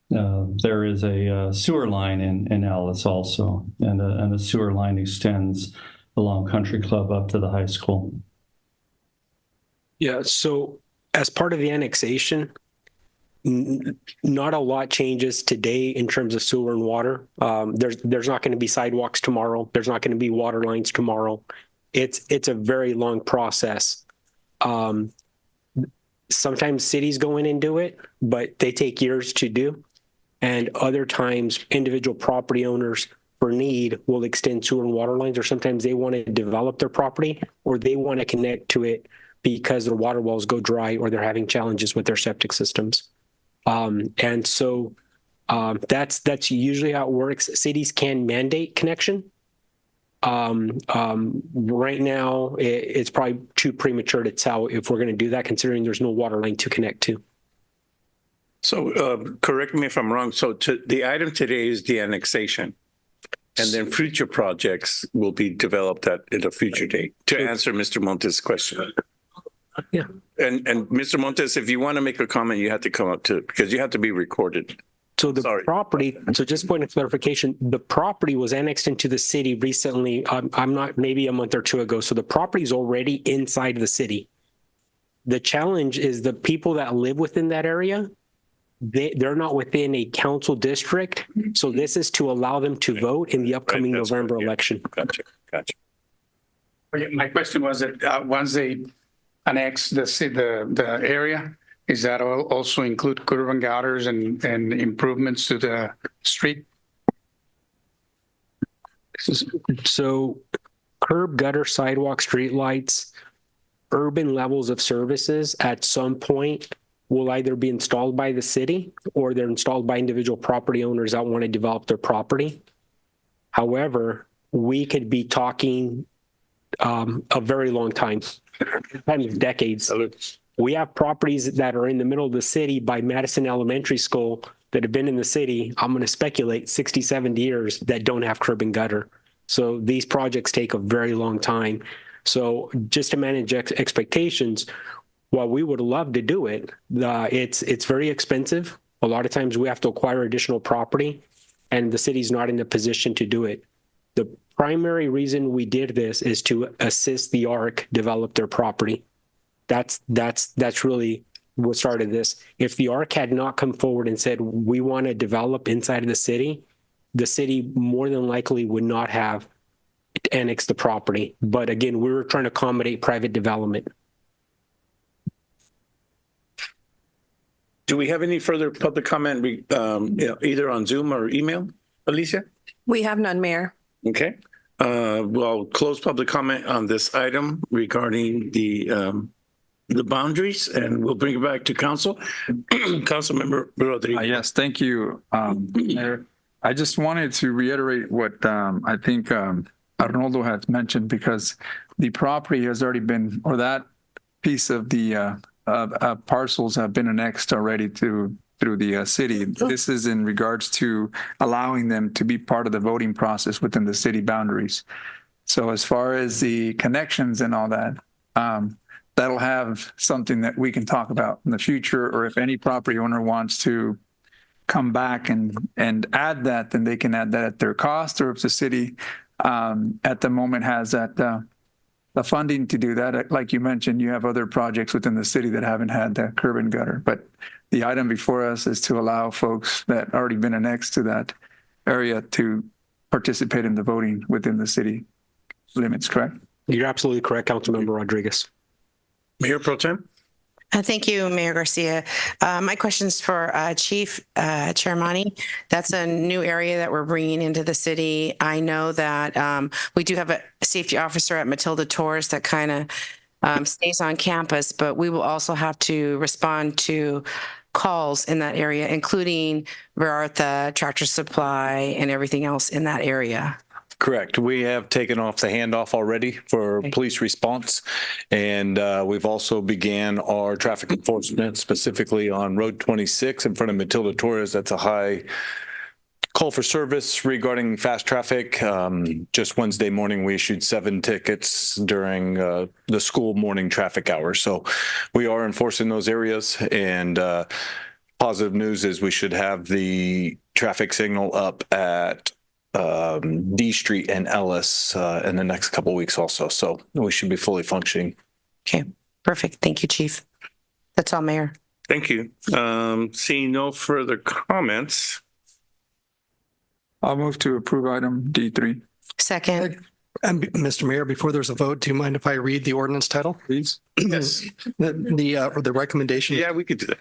There is a sewer line in Ellis also, and a sewer line extends along Country Club up to the high school. Yeah, so as part of the annexation, not a lot changes today in terms of sewer and water. There's not going to be sidewalks tomorrow. There's not going to be water lines tomorrow. It's a very long process. Sometimes cities go in and do it, but they take years to do. And other times, individual property owners for need will extend sewer and water lines, or sometimes they want to develop their property, or they want to connect to it because their water wells go dry or they're having challenges with their septic systems. And so that's usually how it works. Cities can mandate connection. Right now, it's probably too premature to tell if we're going to do that, considering there's no water line to connect to. So correct me if I'm wrong. So the item today is the annexation, and then future projects will be developed at a future date. To answer Mr. Montes' question. Yeah. And Mr. Montes, if you want to make a comment, you have to come up to it because you have to be recorded. So the property, so just point of clarification, the property was annexed into the city recently. I'm not, maybe a month or two ago. So the property is already inside the city. The challenge is the people that live within that area, they're not within a council district. So this is to allow them to vote in the upcoming November election. Gotcha. My question was that once they annex the area, is that also include curb and gutters and improvements to the street? So curb, gutter, sidewalk, street lights, urban levels of services at some point will either be installed by the city or they're installed by individual property owners that want to develop their property. However, we could be talking a very long time, sometimes decades. We have properties that are in the middle of the city by Madison Elementary School that have been in the city, I'm going to speculate, 60, 70 years that don't have curb and gutter. So these projects take a very long time. So just to manage expectations, while we would love to do it, it's very expensive. A lot of times we have to acquire additional property, and the city's not in a position to do it. The primary reason we did this is to assist the ARC develop their property. That's really what started this. If the ARC had not come forward and said, we want to develop inside of the city more than likely would not have annexed the property. But again, we were trying to accommodate private development. Do we have any further public comment, either on Zoom or email, Alicia? We have none, Mayor. Okay. Well, close public comment on this item regarding the boundaries, and we'll bring it back to council. Councilmember Rodriguez. Yes, thank you, Mayor. I just wanted to reiterate what I think Arnoldo had mentioned, because the property has already been, or that piece of the parcels have been annexed already through the city. This is in regards to allowing them to be part of the voting process within the city boundaries. So as far as the connections and all that, that'll have something that we can talk about in the future, or if any property owner wants to come back and add that, then they can add that at their cost, or if the city at the moment has that the funding to do that. Like you mentioned, you have other projects within the city that haven't had that curb and gutter, but the item before us is to allow folks that already been annexed to that area to participate in the voting within the city limits, correct? You're absolutely correct, Councilmember Rodriguez. Mayor Pro Tem. Thank you, Mayor Garcia. My question's for Chief Chairmani. That's a new area that we're bringing into the city. I know that we do have a safety officer at Matilda Torres that kind of stays on campus, but we will also have to respond to calls in that area, including Verartha, Tractor Supply, and everything else in that area. Correct. We have taken off the handoff already for police response, and we've also began our traffic enforcement specifically on Road 26 in front of Matilda Torres. That's a high call for service regarding fast traffic. Just Wednesday morning, we issued 7 tickets during the school morning traffic hours. So we are enforcing those areas, and positive news is we should have the traffic signal up at D Street and Ellis in the next couple of weeks also. So we should be fully functioning. Okay, perfect. Thank you, Chief. That's all, Mayor. Thank you. Seeing no further comments. I'll move to approve item D3. Second. And Mr. Mayor, before there's a vote, do you mind if I read the ordinance title, please? Yes. The recommendation. Yeah, we could do that.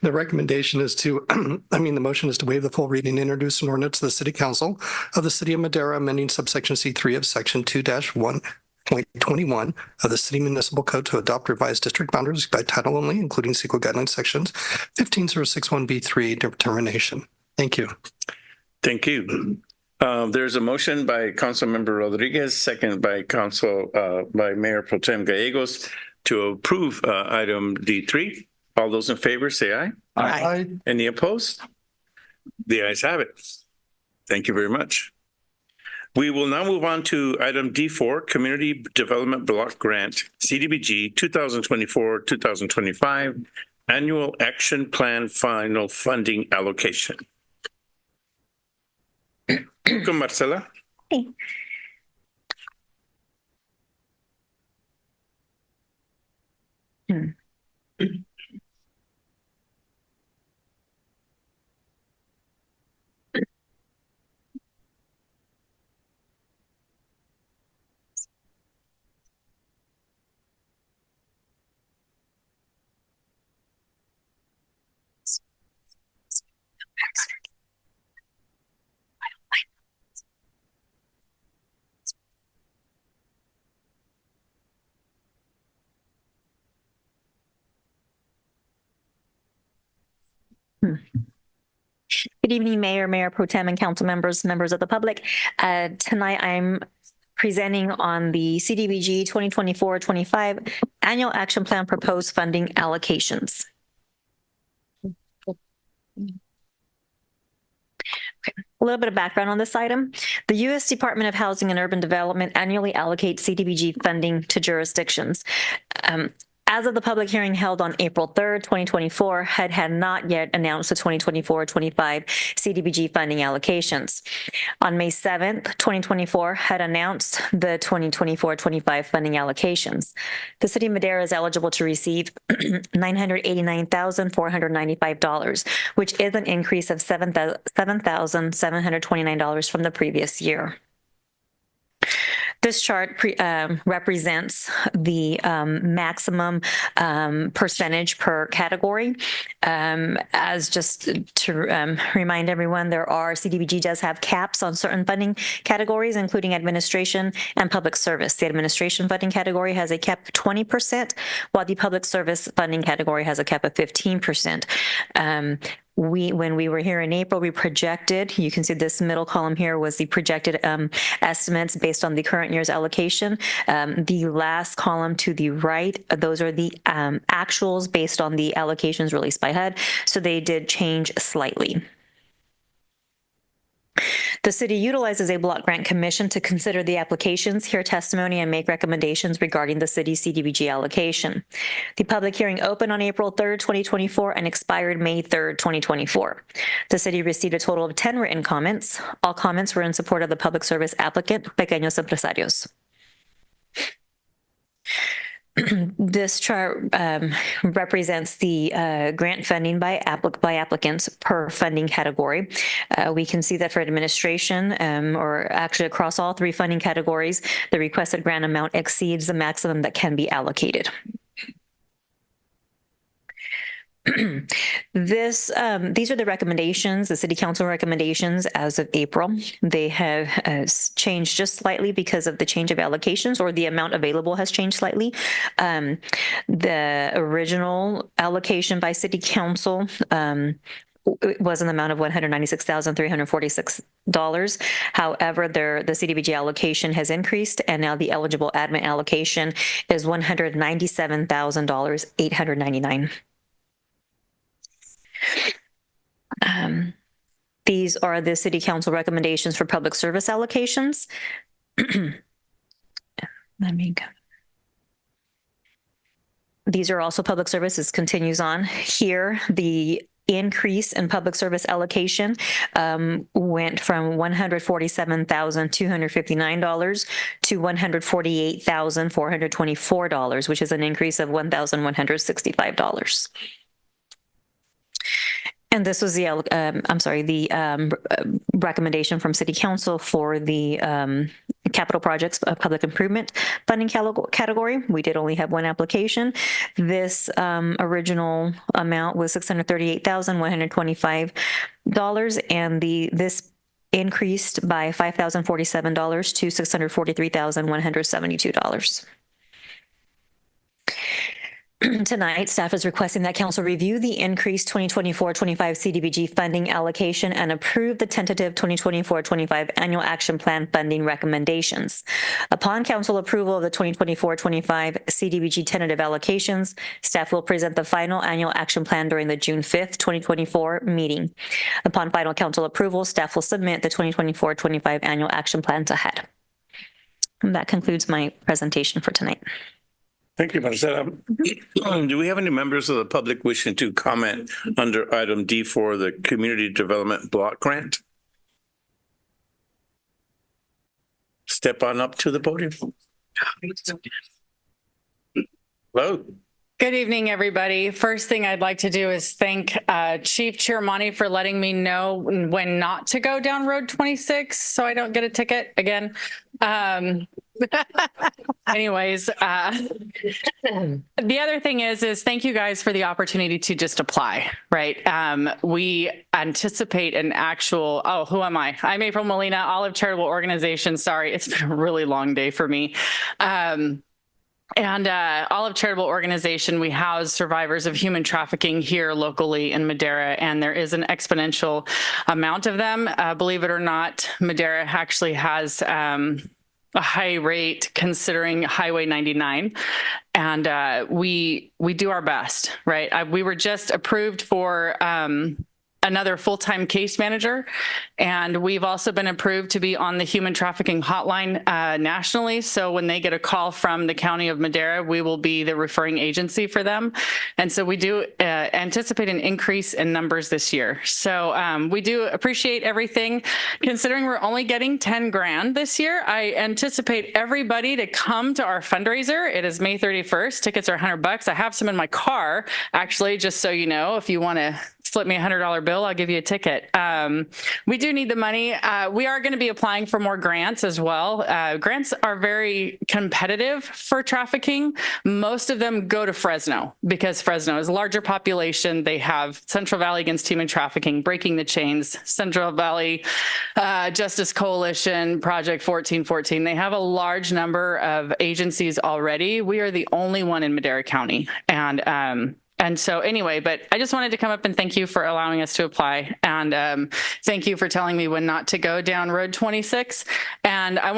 The recommendation is to, the motion is to waive the full reading and introduce an ordinance to the City Council of the City of Madera, amending subsection C3 of section 2-1.21 of the City Municipal Code to adopt revised district boundaries by title only, including CEQA guidelines sections 15061B3 determination. Thank you. Thank you. There's a motion by Councilmember Rodriguez, second by by Mayor Pro Tem Gallegos to approve item D3. All those in favor say aye. Aye. Any opposed? The ayes have it. Thank you very much. We will now move on to item D4, Community Development Block Grant, CDBG 2024-2025 Annual Action Plan Final Funding Allocation. Welcome, Marcela. Hey. Good evening, Mayor Pro Tem, and council members, members of the public. Tonight, I'm presenting on the CDBG 2024-25 Annual Action Plan Proposed Funding Allocations. A little bit of background on this item. The U.S. Department of Housing and Urban Development annually allocates CDBG funding to jurisdictions. As of the public hearing held on April 3rd, 2024, HUD had not yet announced the 2024-25 CDBG funding allocations. On May 7th, 2024, HUD announced the 2024-25 funding allocations. The City of Madera is eligible to receive $989,495, which is an increase of $7,729 from the previous year. This chart represents the maximum percentage per category. As just to remind everyone, CDBG does have caps on certain funding categories, including administration and public service. The administration funding category has a cap of 20%, while the public service funding category has a cap of 15%. When we were here in April, we projected, you can see this middle column here was the projected estimates based on the current year's allocation. The last column to the right, those are the actuals based on the allocations released by HUD. So they did change slightly. The city utilizes a block grant commission to consider the applications, hear testimony, and make recommendations regarding the city's CDBG allocation. The public hearing opened on April 3rd, 2024 and expired May 3rd, 2024. The city received a total of 10 written comments. All comments were in support of the public service applicant, Pequeños Empresarios. This chart represents the grant funding by applicants per funding category. We can see that for administration, or actually across all 3 funding categories, the requested grant amount exceeds the maximum that can be allocated. These are the recommendations, the City Council recommendations as of April. They have changed just slightly because of the change of allocations, or the amount available has changed slightly. The original allocation by City Council was an amount of $196,346. However, the CDBG allocation has increased, and now the eligible admin allocation is $197,899. These are the City Council recommendations for public service allocations. Let me go. These are also public services, continues on. Here, the increase in public service allocation went from $147,259 to $148,424, which is an increase of $1,165. And this was the, recommendation from City Council for the capital projects public improvement funding category. We did only have one application. This original amount was $638,125, and this increased by $5,047 to $643,172. Tonight, staff is requesting that council review the increased 2024-25 CDBG funding allocation and approve the tentative 2024-25 annual action plan funding recommendations. Upon council approval of the 2024-25 CDBG tentative allocations, staff will present the final annual action plan during the June 5th, 2024 meeting. Upon final council approval, staff will submit the 2024-25 annual action plan to HUD. And that concludes my presentation for tonight. Thank you, Marcela. Do we have any members of the public wishing to comment under item D4, the Community Development Block Grant? Step on up to the podium. Hello. Good evening, everybody. First thing I'd like to do is thank Chief Chiramani for letting me know when not to go down Road 26 so I don't get a ticket again. Anyways, the other thing is thank you guys for the opportunity to just apply, right? We anticipate an actual, who am I? I'm April Molina, Olive Charitable Organization. Sorry, it's been a really long day for me. And Olive Charitable Organization, we house survivors of human trafficking here locally in Madera, and there is an exponential amount of them. Believe it or not, Madera actually has a high rate considering Highway 99. And we do our best, right? We were just approved for another full-time case manager, and we've also been approved to be on the human trafficking hotline nationally. So when they get a call from the County of Madera, we will be the referring agency for them. And so we do anticipate an increase in numbers this year. So we do appreciate everything. Considering we're only getting 10 grand this year, I anticipate everybody to come to our fundraiser. It is May 31st. Tickets are $100. I have some in my car, actually, just so you know, if you want to slip me a $100 bill, I'll give you a ticket. We do need the money. We are going to be applying for more grants as well. Grants are very competitive for trafficking. Most of them go to Fresno because Fresno is a larger population. They have Central Valley Against Human Trafficking, Breaking the Chains, Central Valley Justice Coalition, Project 1414. They have a large number of agencies already. We are the only one in Madera County. And so anyway, but I just wanted to come up and thank you for allowing us to apply. And thank you for telling me when not to go down Road 26. And I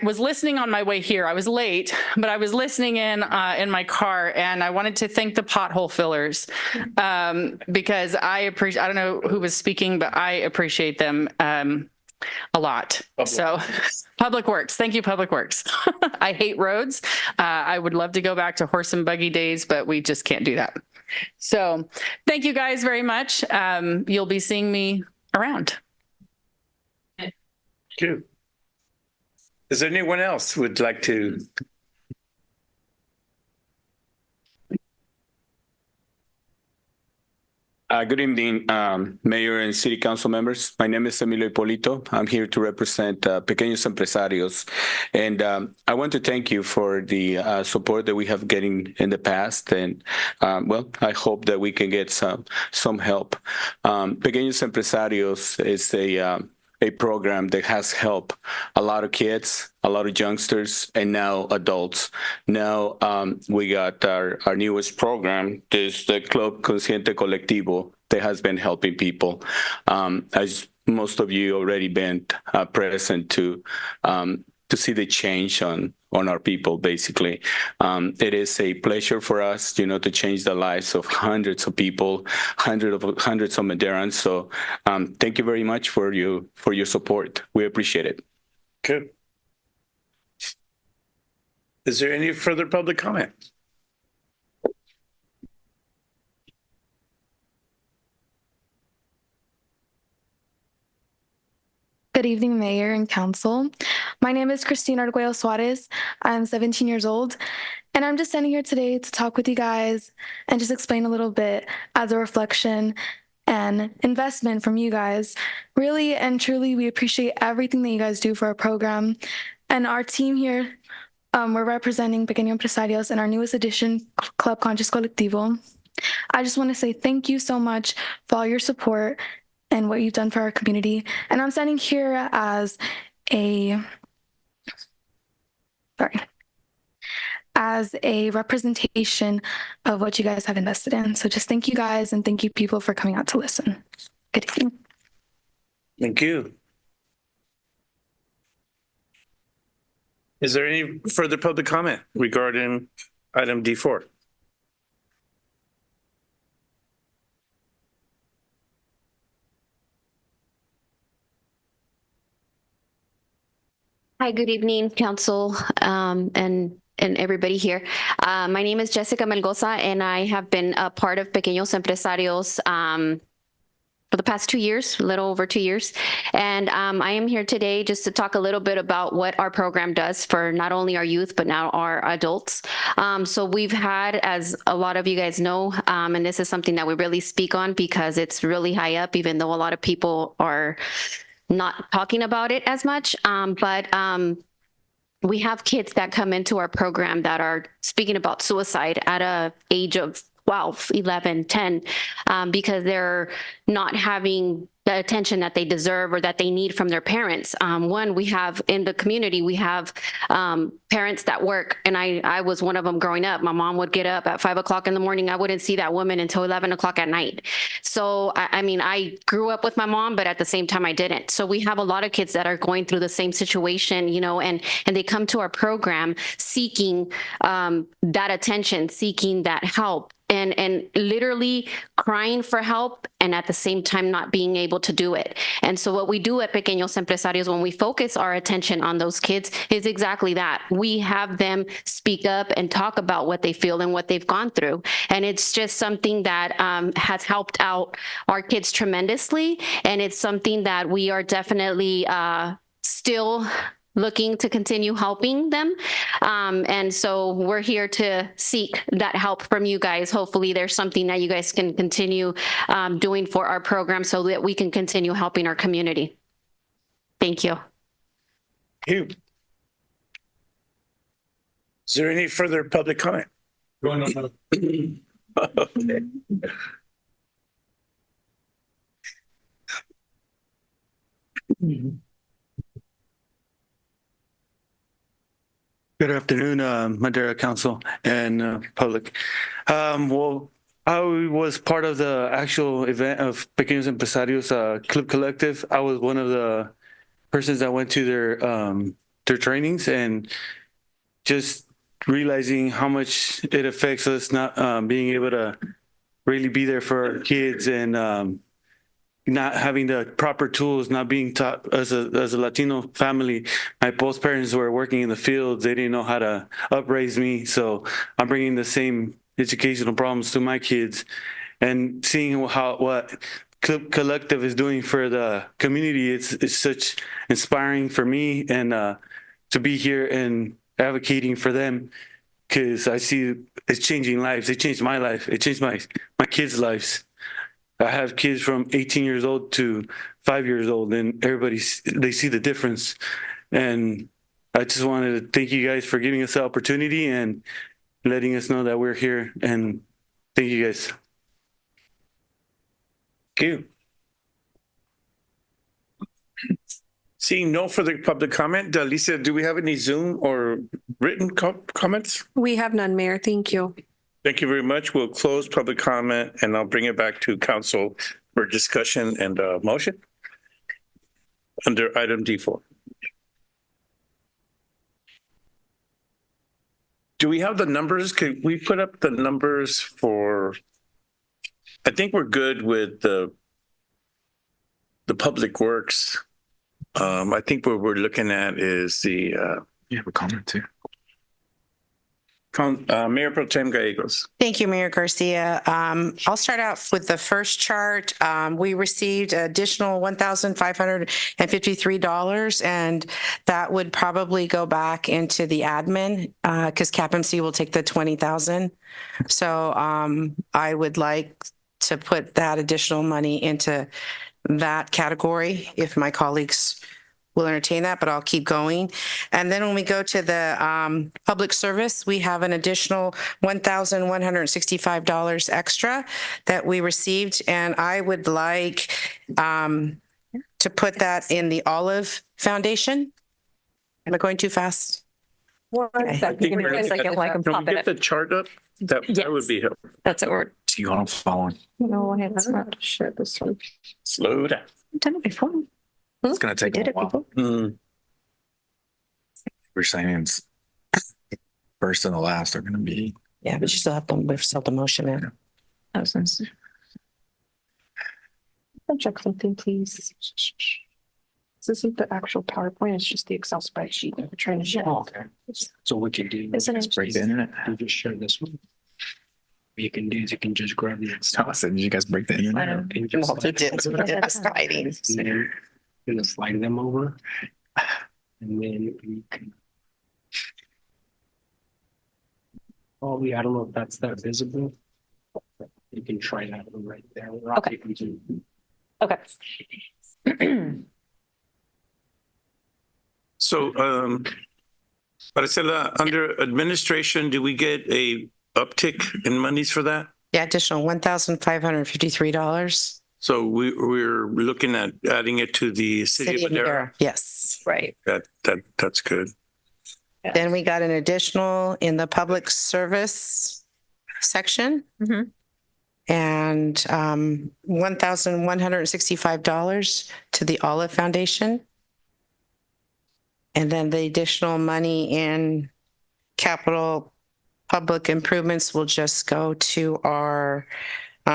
was listening on my way here. I was late, but I was listening in my car, and I wanted to thank the pothole fillers because I don't know who was speaking, but I appreciate them a lot. So Public Works. Thank you, Public Works. I hate roads. I would love to go back to horse and buggy days, but we just can't do that. So thank you guys very much. You'll be seeing me around. Thank you. Is there anyone else who would like to? Good evening, Mayor and City Council members. My name is Emilio Hipólito. I'm here to represent Pequeños Empresarios. And I want to thank you for the support that we have getting in the past. And well, I hope that we can get some help. Pequeños Empresarios is a program that has helped a lot of kids, a lot of youngsters, and now adults. Now we got our newest program, this the Club Consciente Colectivo, that has been helping people. As most of you already been present to see the change on on our people, basically. It is a pleasure for us, to change the lives of hundreds of people, hundreds of Maderans. So thank you very much for your support. We appreciate it. Good. Is there any further public comment? Good evening, Mayor and Council. My name is Christina Arguello Suarez. I'm 17 years old, and I'm just standing here today to talk with you guys and just explain a little bit as a reflection and investment from you guys. Really and truly, we appreciate everything that you guys do for our program. And our team here, we're representing Pequeños Empresarios in our newest edition, Club Conscious Colectivo. I just want to say thank you so much for all your support and what you've done for our community. And I'm standing here as a representation of what you guys have invested in. So just thank you guys, and thank you people for coming out to listen. Good evening. Thank you. Is there any further public comment regarding item D4? Hi, good evening, Council, and everybody here. My name is Jessica Melgoza, and I have been a part of Pequeños Empresarios for the past 2 years, a little over 2 years. And I am here today just to talk a little bit about what our program does for not only our youth, but now our adults. So we've had, as a lot of you guys know, and this is something that we really speak on because it's really high up, even though a lot of people are not talking about it as much, but we have kids that come into our program that are speaking about suicide at a age of 12, 11, 10, because they're not having the attention that they deserve or that they need from their parents. One, we have in the community, we have parents that work, and I was one of them growing up. My mom would get up at 5 o'clock in the morning. I wouldn't see that woman until 11 o'clock at night. So, I mean, I grew up with my mom, but at the same time I didn't. So we have a lot of kids that are going through the same situation, and they come to our program seeking that attention, seeking that help. And literally crying for help, and at the same time not being able to do it. And so what we do at Pequeños Empresarios, when we focus our attention on those kids, is exactly that. We have them speak up and talk about what they feel and what they've gone through. And it's just something that has helped out our kids tremendously. And it's something that we are definitely still looking to continue helping them. And so we're here to seek that help from you guys. Hopefully there's something that you guys can continue doing for our program so that we can continue helping our community. Thank you. Thank you. Is there any further public comment? Okay. Good afternoon, Madera Council and public. Well, I was part of the actual event of Pequeños Empresarios Club Collective. I was one of the persons that went to their trainings, and just realizing how much it affects us not being able to really be there for our kids, and not having the proper tools, not being taught as a Latino family. My both parents were working in the fields. They didn't know how to upraise me. So I'm bringing the same educational problems to my kids, and seeing what Club Collective is doing for the community. It's such inspiring for me, and to be here and advocating for them, because I see it's changing lives. It changed my life. It changed my kids' lives. I have kids from 18 years old to 5 years old, and they see the difference. And I just wanted to thank you guys for giving us the opportunity and letting us know that we're here. And thank you guys. Thank you. Seeing no further public comment, Lisa, do we have any Zoom or written comments? We have none, Mayor. Thank you. Thank you very much. We'll close public comment, and I'll bring it back to council for discussion and motion under item D4. Do we have the numbers? Could we put up the numbers for, I think we're good with the public works. I think what we're looking at is the, You have a comment too. Mayor Pro Tem Gallegos. Thank you, Mayor Garcia. I'll start out with the first chart. We received additional $1,553, and that would probably go back into the admin because CAPMC will take the $20,000. So I would like to put that additional money into that category if my colleagues will entertain that, but I'll keep going. And then when we go to the public service, we have an additional $1,165 extra that we received. And I would like to put that in the Olive Foundation. Am I going too fast? One second. Give me a second, like, Can we pop it get up. the chart up? That would be helpful. That's what we're. Do you want to following? No, I have not shared this one. Slow down. I've done it before. It's going to take a while. We're saying it's first and the last are going to be. Yeah, but you still have to, we've still the motion in. Can check something, please. This isn't the actual PowerPoint, it's just the Excel spreadsheet that we're trying to share. Okay. So what you do Isn't it? Break the internet. you just share this one. What you can do is you can just grab the I said, did you guys break the internet? and just slide them over, and then you can. Probably, I don't know if that's that visible. You can try that one right there. Okay. Okay. So, Maricela, under administration, do we get a uptick in monies for that? Yeah, additional $1,553. So we're looking at adding it to the city of Madera. Yes. Right. That's good. Then we got an additional in the public service section. And $1,165 to the Olive Foundation. And then the additional money in capital public improvements will just go to our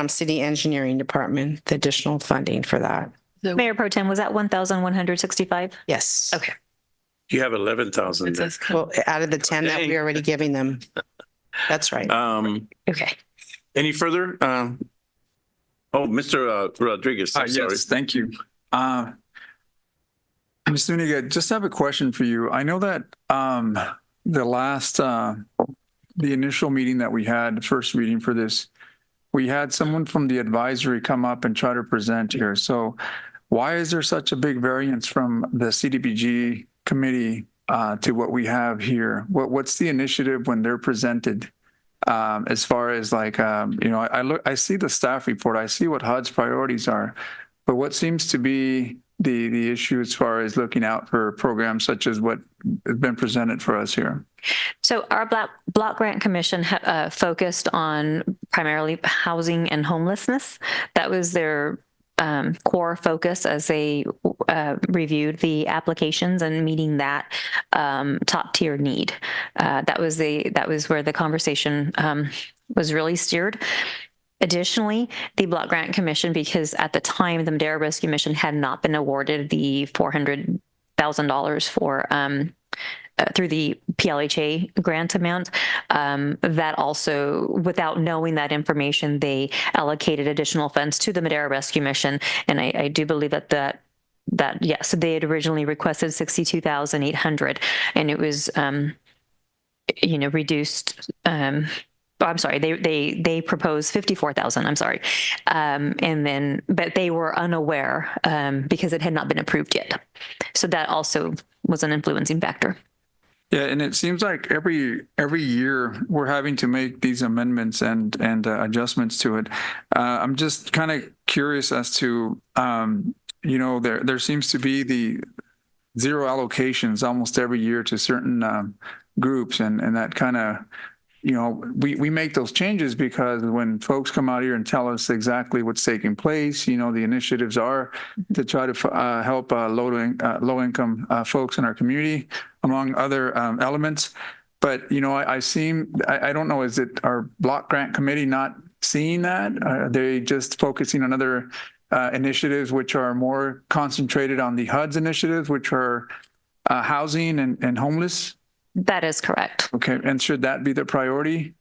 city engineering department, the additional funding for that. Mayor Pro Tem, was that 1,165? Yes. Okay. You have 11,000. Well, out of the 10 that we're already giving them. That's right. Okay. Any further? Mr. Rodriguez. I'm sorry. Yes, thank you. Ms. Zuniga, just have a question for you. I know that the last, the initial meeting that we had, the first meeting for this, we had someone from the advisory come up and try to present here. So why is there such a big variance from the CDBG committee to what we have here? What's the initiative when they're presented? As far as like, I see the staff report, I see what HUD's priorities are, but what seems to be the issue as far as looking out for programs such as what has been presented for us here? So our Block Grant Commission focused on primarily housing and homelessness. That was their core focus as they reviewed the applications and meeting that top tier need. That was where the conversation was really steered. Additionally, the Block Grant Commission, because at the time the Madera Rescue Mission had not been awarded the $400,000 for through the PLHA grant amount, that also, without knowing that information, they allocated additional funds to the Madera Rescue Mission, and I do believe that yes, they had originally requested $62,800, and it was reduced. I'm sorry, they proposed 54,000. I'm sorry, but they were unaware because it had not been approved yet. So that also was an influencing factor. Yeah, and it seems like every year we're having to make these amendments and adjustments to it. I'm just kind of curious as to there seems to be the zero allocations almost every year to certain groups, and that kind of. We make those changes because when folks come out here and tell us exactly what's taking place, the initiatives are to try to help low-income folks in our community, among other elements. But, I don't know, is it our block grant committee not seeing that? Are they just focusing on other initiatives which are more concentrated on the HUD's initiatives, which are housing and homeless? That is correct. Okay, and should that be the priority?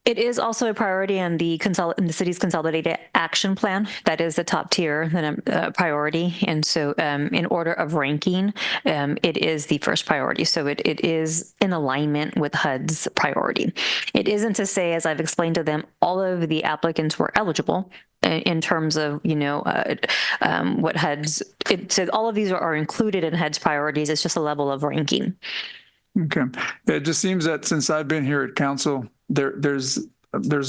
It is also a priority in the city's consolidated action plan. That is the top tier priority. And so in order of ranking, it is the first priority. So it is in alignment with HUD's priority. It isn't to say, as I've explained to them, all of the applicants were eligible in terms of, what HUD's, so all of these are included in HUD's priorities. It's just a level of ranking. Okay. It just seems that since I've been here at council, there's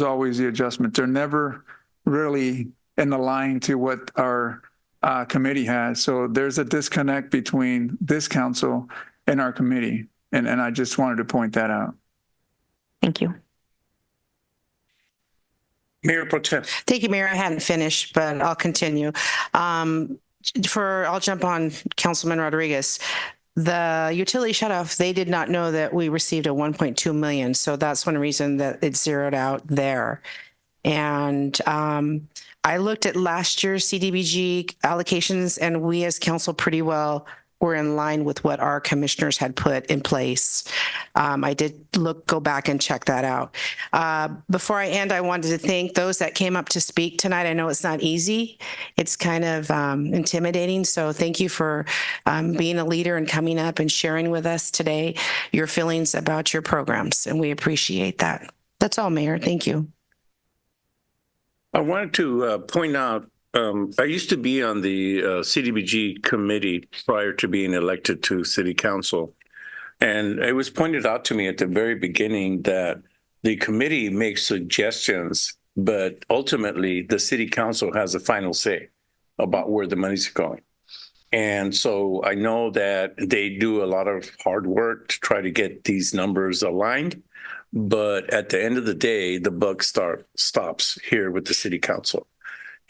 always the adjustment. They're never really in the line to what our committee has. So there's a disconnect between this council and our committee. And I just wanted to point that out. Thank you. Mayor Pro Tem. Thank you, Mayor. I hadn't finished, but I'll continue. I'll jump on Councilman Rodriguez. The utility shutoff, they did not know that we received a 1.2 million. So that's one reason that it's zeroed out there. And I looked at last year's CDBG allocations, and we as council pretty well were in line with what our commissioners had put in place. I did go back and check that out. Before I end, I wanted to thank those that came up to speak tonight. I know it's not easy. It's kind of intimidating. So thank you for being a leader and coming up and sharing with us today your feelings about your programs. And we appreciate that. That's all, Mayor. Thank you. I wanted to point out, I used to be on the CDBG committee prior to being elected to city council. And it was pointed out to me at the very beginning that the committee makes suggestions, but ultimately the city council has a final say about where the money's going. And so I know that they do a lot of hard work to try to get these numbers aligned. But at the end of the day, the buck stops here with the city council.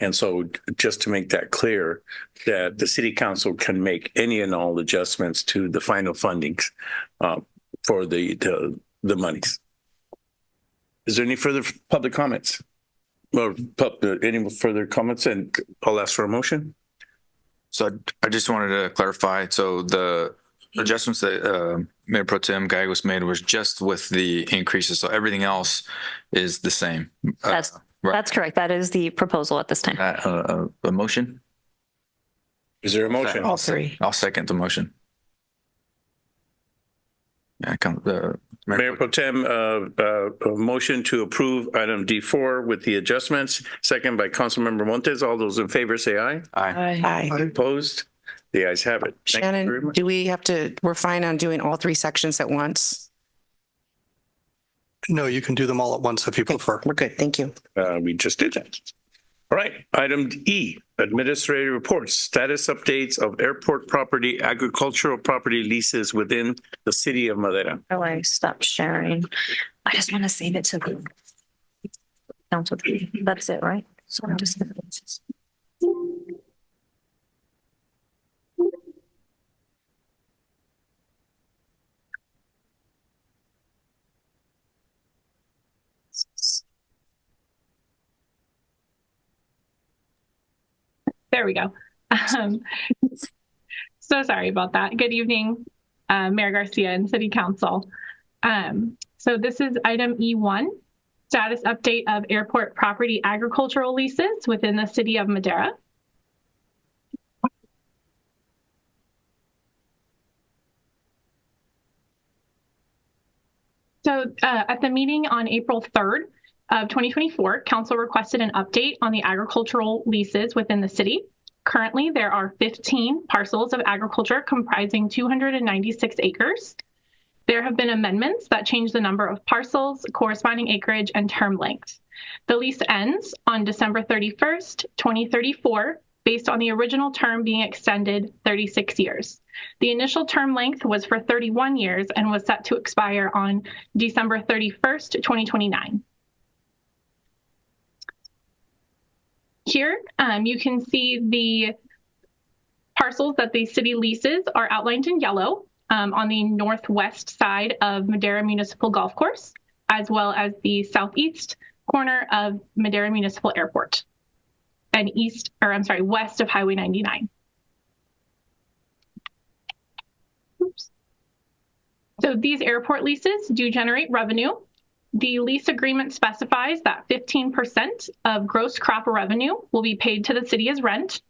And so just to make that clear, that the city council can make any and all adjustments to the final fundings for the monies. Is there any further public comments? Or any further comments? And I'll ask for a motion. So I just wanted to clarify. So the adjustments that Mayor Pro Tem Gallegos made was just with the increases. So everything else is the same. That's correct. That is the proposal at this time. A motion? Is there a motion? All three. I'll second the motion. Mayor Pro Tem, a motion to approve item D4 with the adjustments. Second by Councilmember Montes. All those in favor say aye. Aye. Aye. Opposed? The ayes have it. Thank you very Shannon, much. do we have to, we're fine on doing all three sections at once? No, you can do them all at once if you prefer. We're good. Thank you. We just did that. All right. Item E, administrative reports, status updates of airport property, agricultural property leases within the city of Madera. Oh, I stopped sharing. I just want to save it to the council. That's it, right? So I'm just going to. There we go. So sorry about that. Good evening, Mayor Garcia and City Council. So this is item E1, status update of airport property agricultural leases within the city of Madera. So at the meeting on April 3rd of 2024, Council requested an update on the agricultural leases within the city. Currently, there are 15 parcels of agriculture comprising 296 acres. There have been amendments that change the number of parcels, corresponding acreage, and term length. The lease ends on December 31st, 2034, based on the original term being extended 36 years. The initial term length was for 31 years and was set to expire on December 31st, 2029. Here, you can see the parcels that the city leases are outlined in yellow. on the northwest side of Madera Municipal Golf Course, as well as the southeast corner of Madera Municipal Airport and west of Highway 99. Oops. So these airport leases do generate revenue. The lease agreement specifies that 15% of gross crop revenue will be paid to the city as rent.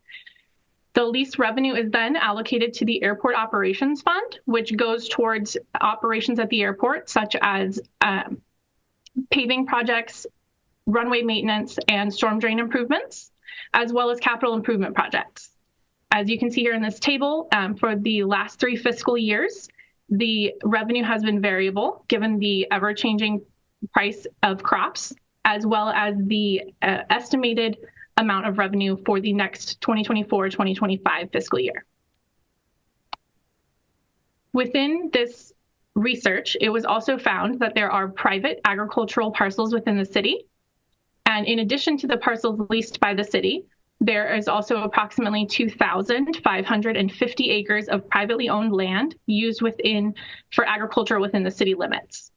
The lease revenue is then allocated to the Airport Operations Fund, which goes towards operations at the airport, such as paving projects, runway maintenance, and storm drain improvements, as well as capital improvement projects. As you can see here in this table, for the last 3 fiscal years, the revenue has been variable given the ever-changing price of crops, as well as the estimated amount of revenue for the next 2024-2025 fiscal year. Within this research, it was also found that there are private agricultural parcels within the city. And in addition to the parcels leased by the city, there is also approximately 2,550 acres of privately owned land used for agriculture within the city limits.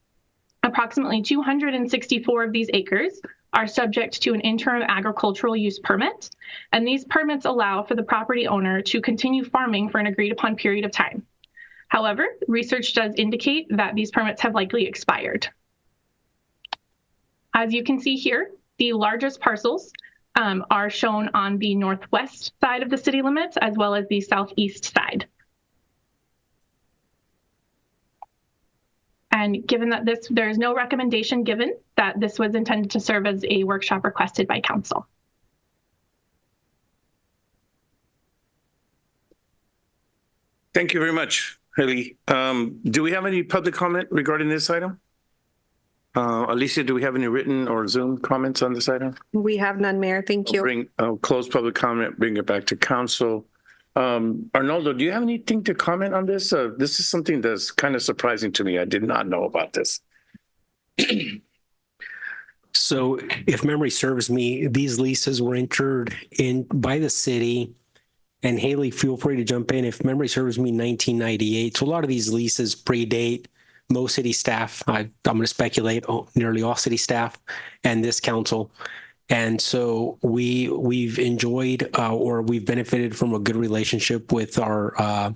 Approximately 264 of these acres are subject to an interim agricultural use permit, and these permits allow for the property owner to continue farming for an agreed upon period of time. However, research does indicate that these permits have likely expired. As you can see here, the largest parcels are shown on the northwest side of the city limits, as well as the southeast side. And given that there is no recommendation given that this was intended to serve as a workshop requested by council. Thank you very much, Haley. Do we have any public comment regarding this item? Alicia, do we have any written or Zoom comments on this item? We have none, Mayor. Thank you. I'll close public comment, bring it back to council. Arnoldo, do you have anything to comment on this? This is something that's kind of surprising to me. I did not know about this. So if memory serves me, these leases were entered in by the city, and Haley, feel free to jump in. If memory serves me, 1998. So a lot of these leases predate most city staff. I'm going to speculate nearly all city staff and this council. And so we've enjoyed or we've benefited from a good relationship with our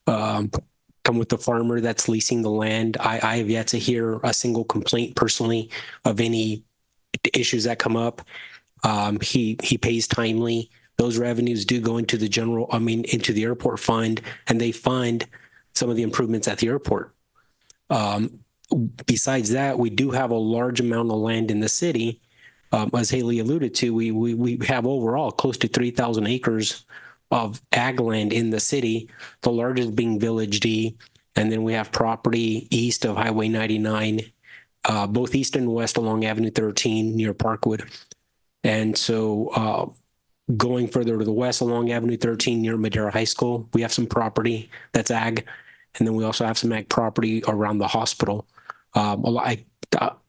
with the farmer that's leasing the land. I have yet to hear a single complaint personally of any issues that come up. He pays timely. Those revenues do go into the into the airport fund, and they fund some of the improvements at the airport. Besides that, we do have a large amount of land in the city. As Haley alluded to, we have overall close to 3,000 acres of ag land in the city, the largest being Village D. And then we have property east of Highway 99, both east and west along Avenue 13 near Parkwood. And so going further to the west along Avenue 13 near Madera High School, we have some property that's ag. And then we also have some ag property around the hospital.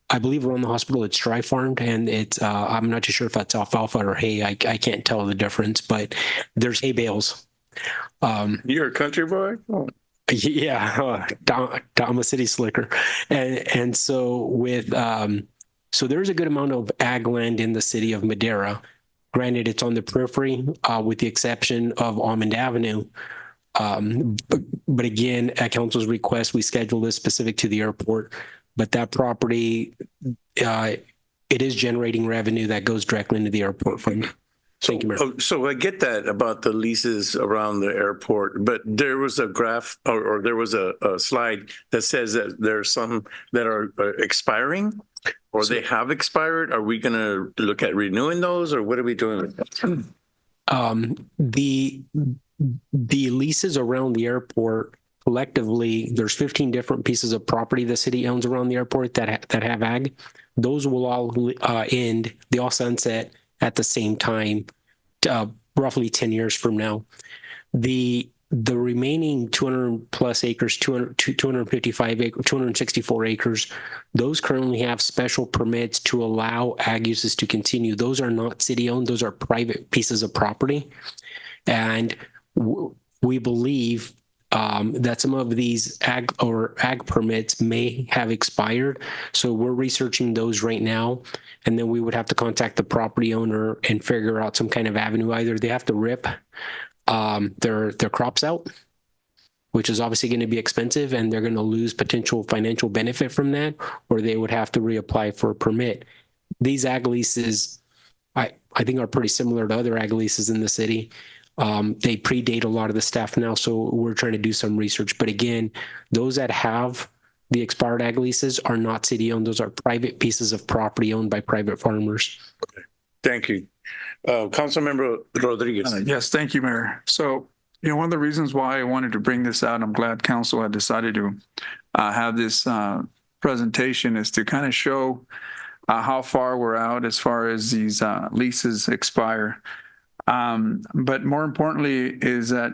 I believe around the hospital it's dry farmed, and it's I'm not too sure if that's alfalfa or hay. I can't tell the difference, but there's hay bales. You're a country boy? Oh. Yeah, I'm a city slicker, and so with so there's a good amount of ag land in the city of Madera. Granted, it's on the periphery, with the exception of Almond Avenue. But again, at council's request, we scheduled this specific to the airport. But that property, it is generating revenue that goes directly into the airport fund. Thank you, Mayor. So I get that about the leases around the airport, but there was a graph or there was a slide that says that there are some that are expiring or they have expired. Are we going to look at renewing those, or what are we doing with that? The leases around the airport, collectively, there's 15 different pieces of property the city owns around the airport that have ag. Those will all end. They all sunset at the same time, roughly 10 years from now. The remaining 200 plus acres, 255 acres, 264 acres, those currently have special permits to allow ag uses to continue. Those are not city owned. Those are private pieces of property. And we believe that some of these ag permits may have expired. So we're researching those right now. And then we would have to contact the property owner and figure out some kind of avenue. Either they have to rip their crops out, which is obviously going to be expensive, and they're going to lose potential financial benefit from that, or they would have to reapply for a permit. These ag leases, I think, are pretty similar to other ag leases in the city. They predate a lot of the staff now, so we're trying to do some research. But again, those that have the expired ag leases are not city-owned. Those are private pieces of property owned by private farmers. Okay. Thank you. Councilmember Rodriguez. Yes, thank you, Mayor. So, one of the reasons why I wanted to bring this out, I'm glad council had decided to have this presentation, is to kind of show how far we're out as far as these leases expire. But more importantly is that,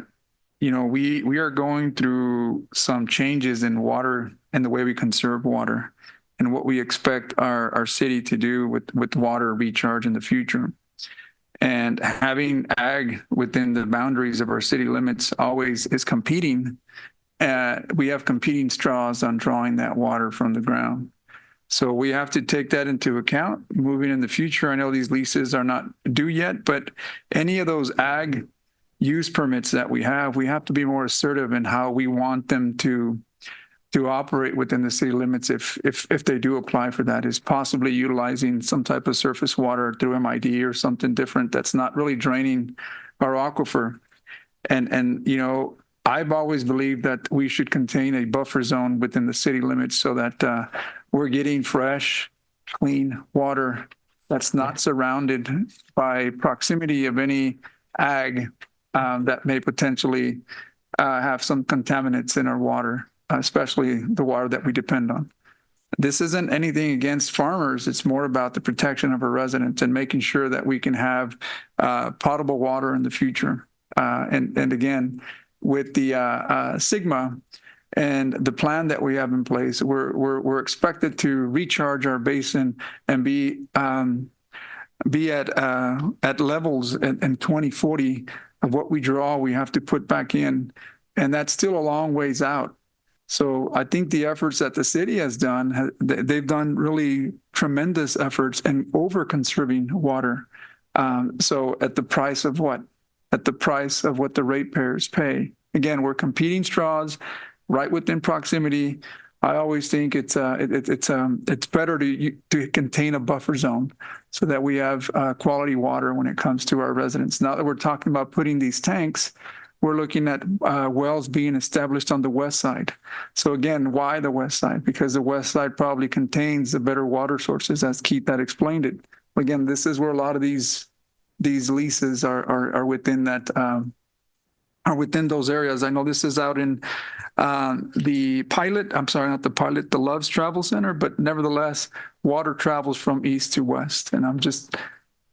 we are going through some changes in water and the way we conserve water and what we expect our city to do with water recharge in the future. And having ag within the boundaries of our city limits always is competing. We have competing straws on drawing that water from the ground. So we have to take that into account moving in the future. I know these leases are not due yet, but any of those ag use permits that we have to be more assertive in how we want them to operate within the city limits if they do apply for that, is possibly utilizing some type of surface water through MID or something different that's not really draining our aquifer. And I've always believed that we should contain a buffer zone within the city limits so that we're getting fresh, clean water that's not surrounded by proximity of any ag that may potentially have some contaminants in our water, especially the water that we depend on. This isn't anything against farmers. It's more about the protection of our residents and making sure that we can have potable water in the future. And again, with the Sigma and the plan that we have in place, we're expected to recharge our basin and be at levels in 2040 of what we draw, we have to put back in, and that's still a long ways out. So I think the efforts that the city has done, they've done really tremendous efforts in over conserving water. So at the price of what? At the price of what the ratepayers pay. Again, we're competing straws right within proximity. I always think it's better to contain a buffer zone so that we have quality water when it comes to our residents. Now that we're talking about putting these tanks, we're looking at wells being established on the west side. So again, why the west side? Because the west side probably contains the better water sources, as Keith had explained it. Again, this is where a lot of these leases are within that are within those areas. I know this is out in the Loves Travel Center, but nevertheless, water travels from east to west. And I'm just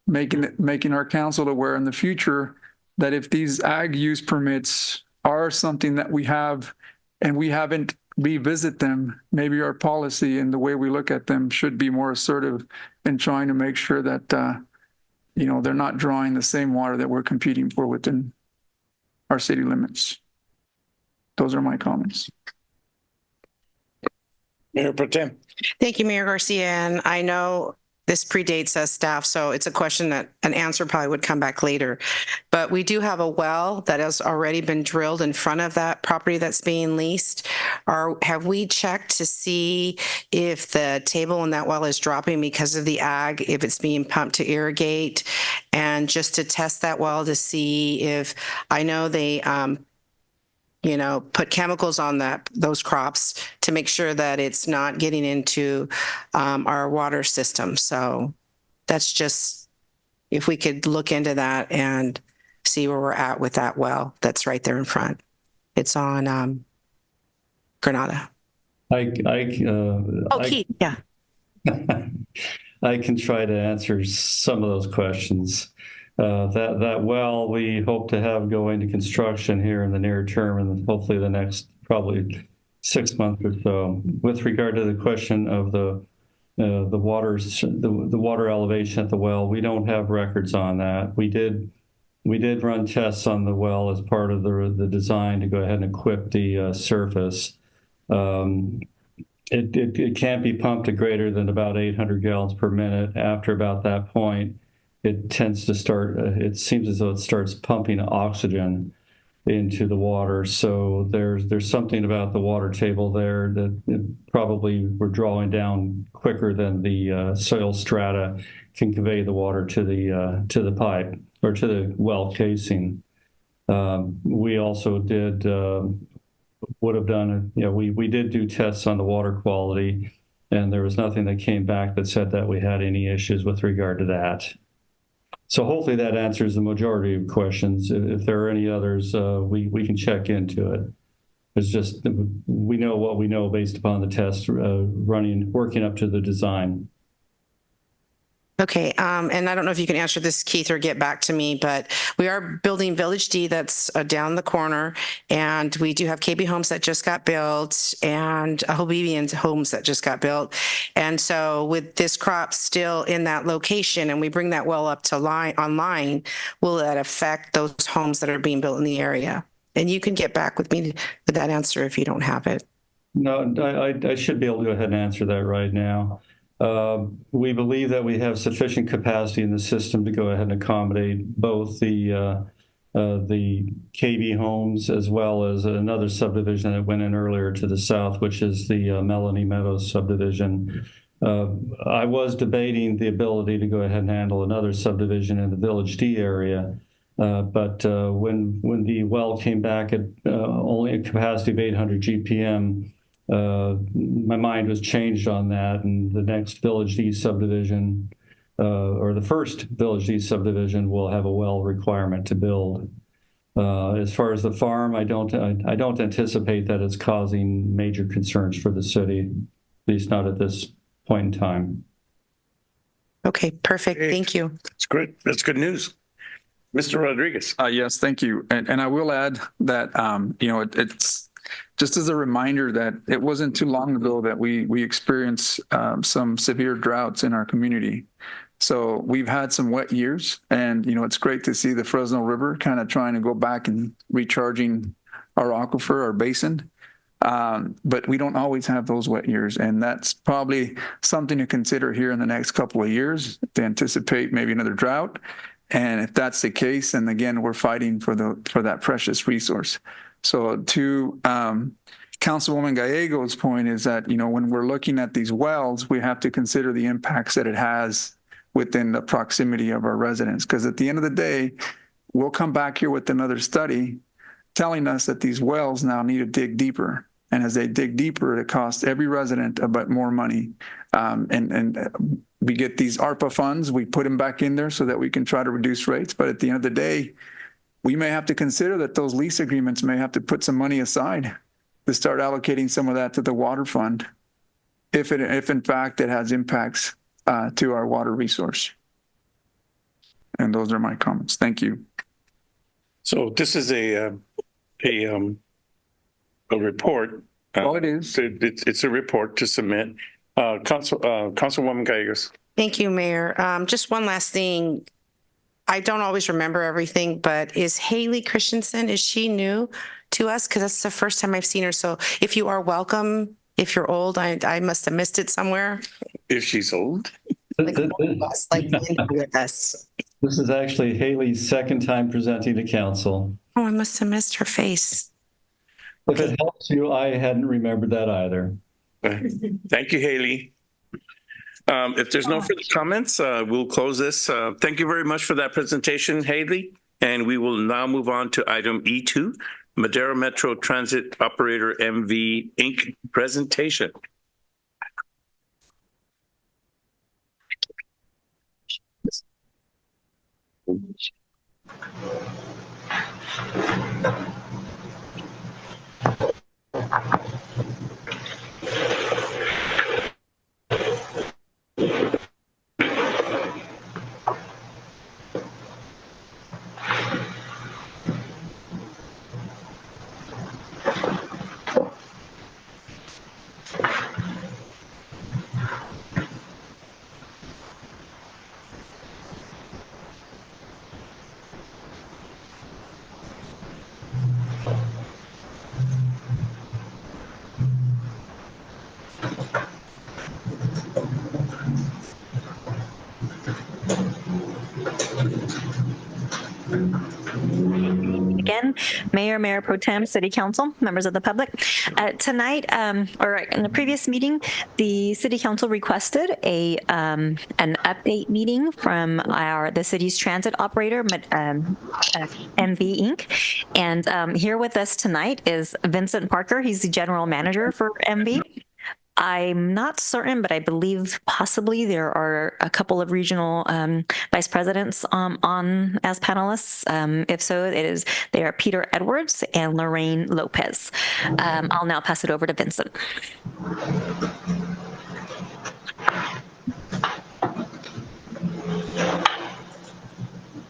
making our council aware in the future that if these ag use permits are something that we have and we haven't revisit them, maybe our policy and the way we look at them should be more assertive in trying to make sure that they're not drawing the same water that we're competing for within our city limits. Those are my comments. Mayor Pro Tem. Thank you, Mayor Garcia. And I know this predates us staff, so it's a question that an answer probably would come back later. But we do have a well that has already been drilled in front of that property that's being leased. Have we checked to see if the table in that well is dropping because of the ag, if it's being pumped to irrigate, and just to test that well to see if, I know they put chemicals on those crops to make sure that it's not getting into our water system. So that's just, if we could look into that and see where we're at with that well that's right there in front. It's on Granada. Keith, yeah. I can try to answer some of those questions. That well, we hope to have go into construction here in the near term, and hopefully the next probably 6 months or so. With regard to the question of the water elevation at the well, we don't have records on that. We did we did run tests on the well as part of the design to go ahead and equip the surface. It can't be pumped to greater than about 800 gallons per minute. After about that point, it tends to start, it seems as though it starts pumping oxygen into the water. So there's something about the water table there that probably we're drawing down quicker than the soil strata can convey the water to the pipe or to the well casing. We also would have done, we did do tests on the water quality, and there was nothing that came back that said that we had any issues with regard to that. So hopefully that answers the majority of questions. If there are any others, we can check into it. It's just, we know what we know based upon the test working up to the design. Okay, and I don't know if you can answer this, Keith, or get back to me, but we are building Village D that's down the corner, and we do have KB homes that just got built and Hobibian homes that just got built. And so with this crop still in that location and we bring that well up to online, will that affect those homes that are being built in the area? And you can get back with me with that answer if you don't have it. No, I should be able to go ahead and answer that right now. We believe that we have sufficient capacity in the system to go ahead and accommodate both the KB homes as well as another subdivision that went in earlier to the south, which is the Melanie Meadows subdivision. I was debating the ability to go ahead and handle another subdivision in the Village D area, but when the well came back at only a capacity of 800 GPM, my mind was changed on that, and the next Village D subdivision, or the first Village D subdivision, will have a well requirement to build. As far as the farm, I don't anticipate that it's causing major concerns for the city, at least not at this point in time. Okay, perfect. Thank you. That's great. That's good news. Mr. Rodriguez. Yes, thank you. And I will add that, it's just as a reminder that it wasn't too long ago that we experienced some severe droughts in our community. So we've had some wet years, and it's great to see the Fresno River kind of trying to go back and recharging our aquifer, our basin. But we don't always have those wet years, and that's probably something to consider here in the next couple of years to anticipate maybe another drought. And if that's the case, then again, we're fighting for that precious resource. So to Councilwoman Gallego's point is that, when we're looking at these wells, we have to consider the impacts that it has within the proximity of our residents. Because at the end of the day, we'll come back here with another study telling us that these wells now need to dig deeper. And as they dig deeper, it costs every resident a bit more money. And we get these ARPA funds, we put them back in there so that we can try to reduce rates. But at the end of the day, we may have to consider that those lease agreements may have to put some money aside to start allocating some of that to the water fund, if in fact it has impacts to our water resource. And those are my comments. Thank you. So this is a report. Oh, it is. It's a report to submit. Councilwoman Gallegos. Thank you, Mayor. Just one last thing. I don't always remember everything, but is Haley Christensen, is she new to us? Because that's the first time I've seen her. So if you are welcome, if you're old, I must have missed it somewhere. If she's old? With us. This is actually Haley's second time presenting to council. Oh, I must have missed her face. If it helps you, I hadn't remembered that either. Thank you, Haley. If there's no further comments, we'll close this. Thank you very much for that presentation, Haley. And we will now move on to item E2, Madera Metro Transit Operator MV Inc. presentation. Mayor, Mayor Pro Tem, City Council, members of the public. Tonight, or in the previous meeting, the City Council requested an update meeting from the city's transit operator, MV Inc. And here with us tonight is Vincent Parker. He's the general manager for MV. I'm not certain, but I believe possibly there are a couple of regional vice presidents on as panelists. If so, they are Peter Edwards and Lorraine Lopez. I'll now pass it over to Vincent.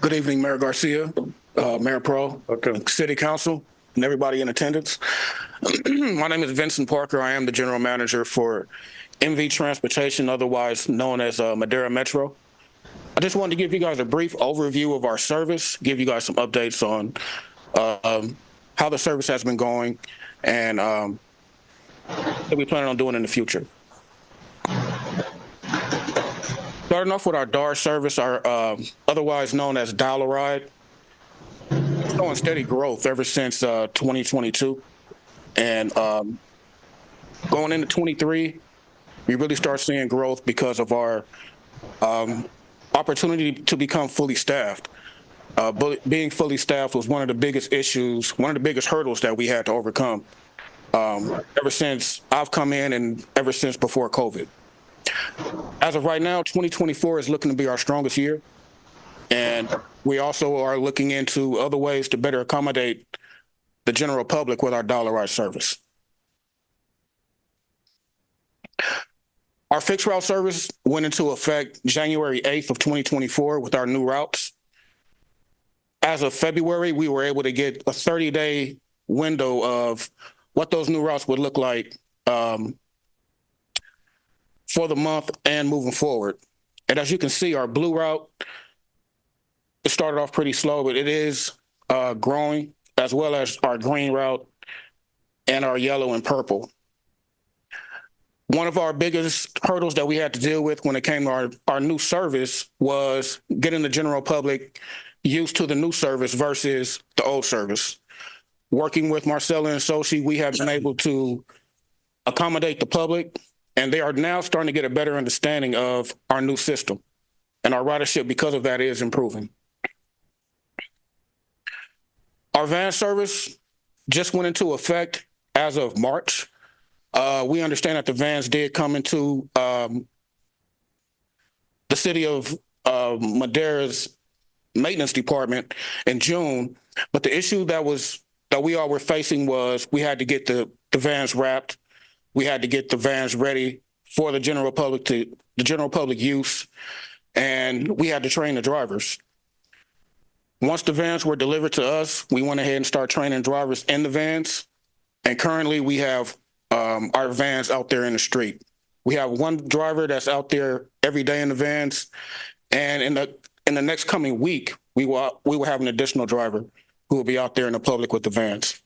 Good evening, Mayor Garcia, Mayor Pro, City Council, and everybody in attendance. My name is Vincent Parker. I am the general manager for MV Transportation, otherwise known as Madera Metro. I just wanted to give you guys a brief overview of our service, give you guys some updates on how the service has been going and what we plan on doing in the future. Starting off with our DAR service, our otherwise known as Dial-A-Ride, it's showing steady growth ever since 2022. And going into 23, we really start seeing growth because of our opportunity to become fully staffed. But being fully staffed was one of the biggest issues, one of the biggest hurdles that we had to overcome ever since I've come in and ever since before COVID. As of right now, 2024 is looking to be our strongest year. And we also are looking into other ways to better accommodate the general public with our Dial-A-Ride service. Our fixed route service went into effect January 8th of 2024 with our new routes. As of February, we were able to get a 30-day window of what those new routes would look like for the month and moving forward. And as you can see, our blue route, it started off pretty slow, but it is growing, as well as our green route and our yellow and purple. One of our biggest hurdles that we had to deal with when it came to our new service was getting the general public used to the new service versus the old service. Working with Marcella and Sochi, we have been able to accommodate the public, and they are now starting to get a better understanding of our new system. And our ridership, because of that, is improving. Our van service just went into effect as of March. We understand that the vans did come into the city of Madera's maintenance department in June, but the issue that we all were facing was we had to get the vans wrapped. We had to get the vans ready for the general public use, and we had to train the drivers. Once the vans were delivered to us, we went ahead and started training drivers in the vans, and currently we have our vans out there in the street. We have one driver that's out there every day in the vans, and in the next coming week, we will have an additional driver who will be out there in the public with the vans.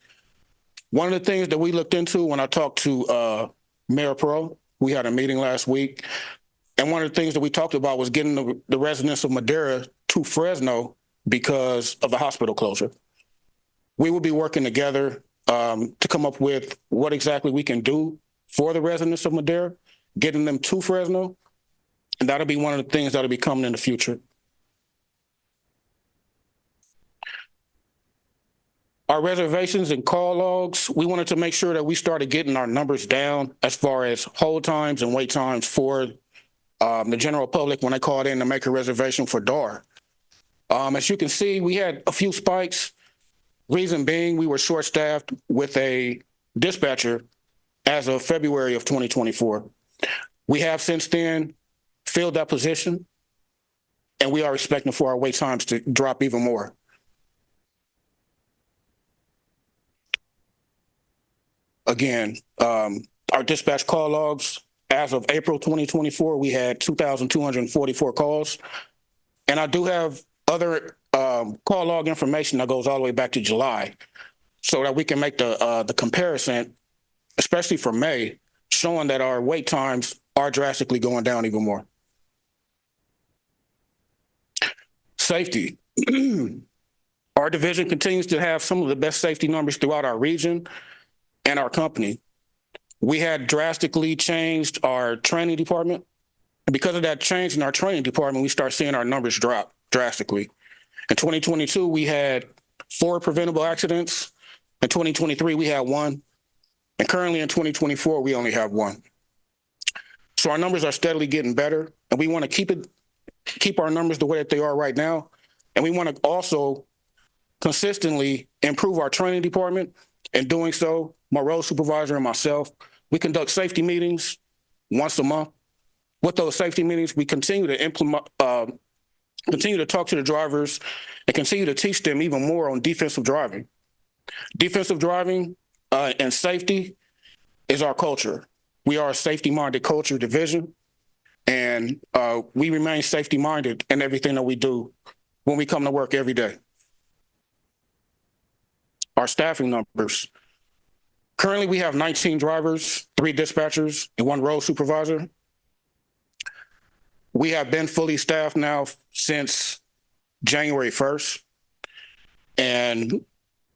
One of the things that we looked into when I talked to Mayor Pro, we had a meeting last week, and one of the things that we talked about was getting the residents of Madera to Fresno because of the hospital closure. We will be working together to come up with what exactly we can do for the residents of Madera, getting them to Fresno, and that'll be one of the things that'll be coming in the future. Our reservations and call logs, we wanted to make sure that we started getting our numbers down as far as hold times and wait times for the general public when they called in to make a reservation for DAR. As you can see, we had a few spikes. Reason being, we were short-staffed with a dispatcher as of February of 2024. We have since then filled that position, and we are expecting for our wait times to drop even more. Again, our dispatch call logs, as of April 2024, we had 2,244 calls. And I do have other call log information that goes all the way back to July so that we can make the comparison, especially for May, showing that our wait times are drastically going down even more. Safety. Our division continues to have some of the best safety numbers throughout our region and our company. We had drastically changed our training department. And because of that change in our training department, we start seeing our numbers drop drastically. In 2022, we had 4 preventable accidents. In 2023, we had 1. And currently in 2024, we only have 1. So our numbers are steadily getting better, and we want to keep our numbers the way that they are right now. And we want to also consistently improve our training department. In doing so, my road supervisor and myself, we conduct safety meetings once a month. With those safety meetings, we continue to continue to talk to the drivers and continue to teach them even more on defensive driving. Defensive driving and safety is our culture. We are a safety-minded culture division, and we remain safety-minded in everything that we do when we come to work every day. Our staffing numbers. Currently, we have 19 drivers, 3 dispatchers, and 1 road supervisor. We have been fully staffed now since January 1st, and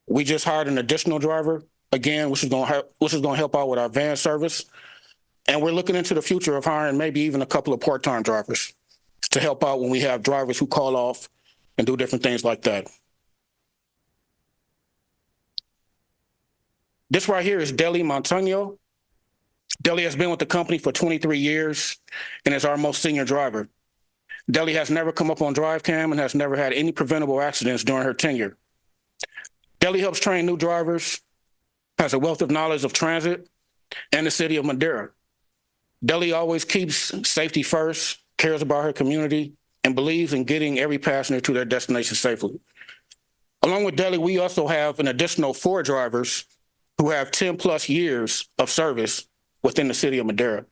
we just hired an additional driver again, which is going to help out with our van service. And we're looking into the future of hiring maybe even a couple of part-time drivers to help out when we have drivers who call off and do different things like that. This right here is Deli Montano. Deli has been with the company for 23 years and is our most senior driver. Deli has never come up on drive cam and has never had any preventable accidents during her tenure. Deli helps train new drivers, has a wealth of knowledge of transit and the city of Madera. Deli always keeps safety first, cares about her community, and believes in getting every passenger to their destination safely. Along with Deli, we also have an additional 4 drivers who have 10 plus years of service within the city of Madera.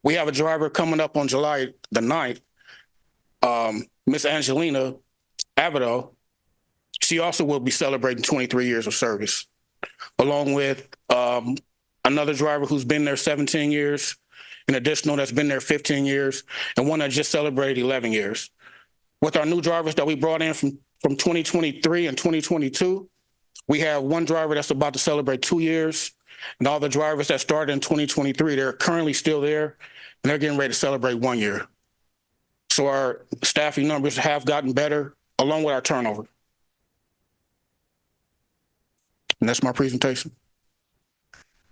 We have a driver coming up on July the 9th, Miss Angelina Avido. She also will be celebrating 23 years of service, along with another driver who's been there 17 years, an additional that's been there 15 years, and one that just celebrated 11 years. With our new drivers that we brought in from 2023 and 2022, we have 1 driver that's about to celebrate 2 years, and all the drivers that started in 2023, they're currently still there, and they're getting ready to celebrate 1 year. So our staffing numbers have gotten better, along with our turnover. And that's my presentation.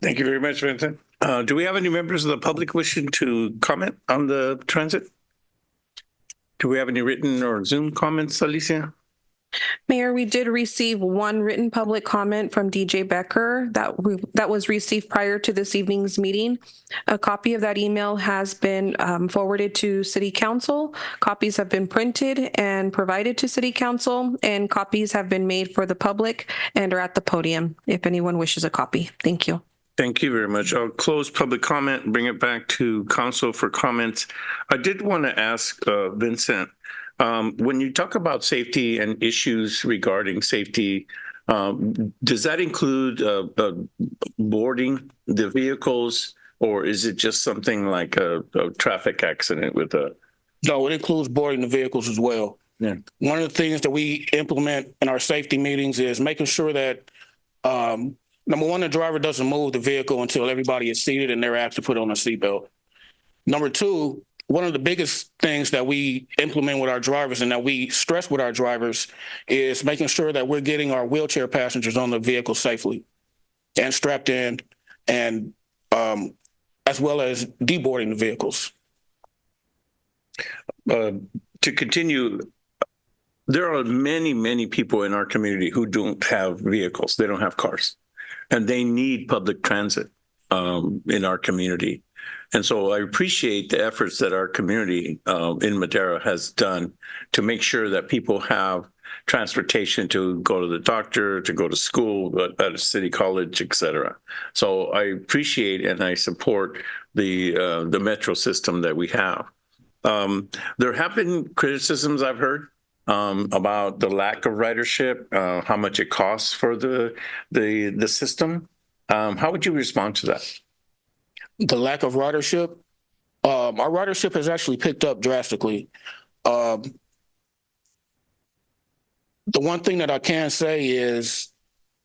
Thank you very much, Vincent. Do we have any members of the public wishing to comment on the transit? Do we have any written or Zoom comments, Alicia? Mayor, we did receive 1 written public comment from DJ Becker that was received prior to this evening's meeting. A copy of that email has been forwarded to City Council. Copies have been printed and provided to City Council, and copies have been made for the public and are at the podium if anyone wishes a copy. Thank you. Thank you very much. I'll close public comment and bring it back to council for comments. I did want to ask Vincent, when you talk about safety and issues regarding safety, does that include boarding the vehicles, or is it just something like a traffic accident with a... No, it includes boarding the vehicles as well. Yeah. One of the things that we implement in our safety meetings is making sure that, number 1, the driver doesn't move the vehicle until everybody is seated and they're asked to put on a seatbelt. Number 2, one of the biggest things that we implement with our drivers and that we stress with our drivers is making sure that we're getting our wheelchair passengers on the vehicle safely and strapped in, and as well as deboarding the vehicles. To continue, there are many, many people in our community who don't have vehicles. They don't have cars, and they need public transit in our community. And so I appreciate the efforts that our community in Madera has done to make sure that people have transportation to go to the doctor, to go to school, at a city college, et cetera. So I appreciate and I support the metro system that we have. There have been criticisms I've heard about the lack of ridership, how much it costs for the system. How would you respond to that? The lack of ridership, our ridership has actually picked up drastically. The The one thing that I can say is,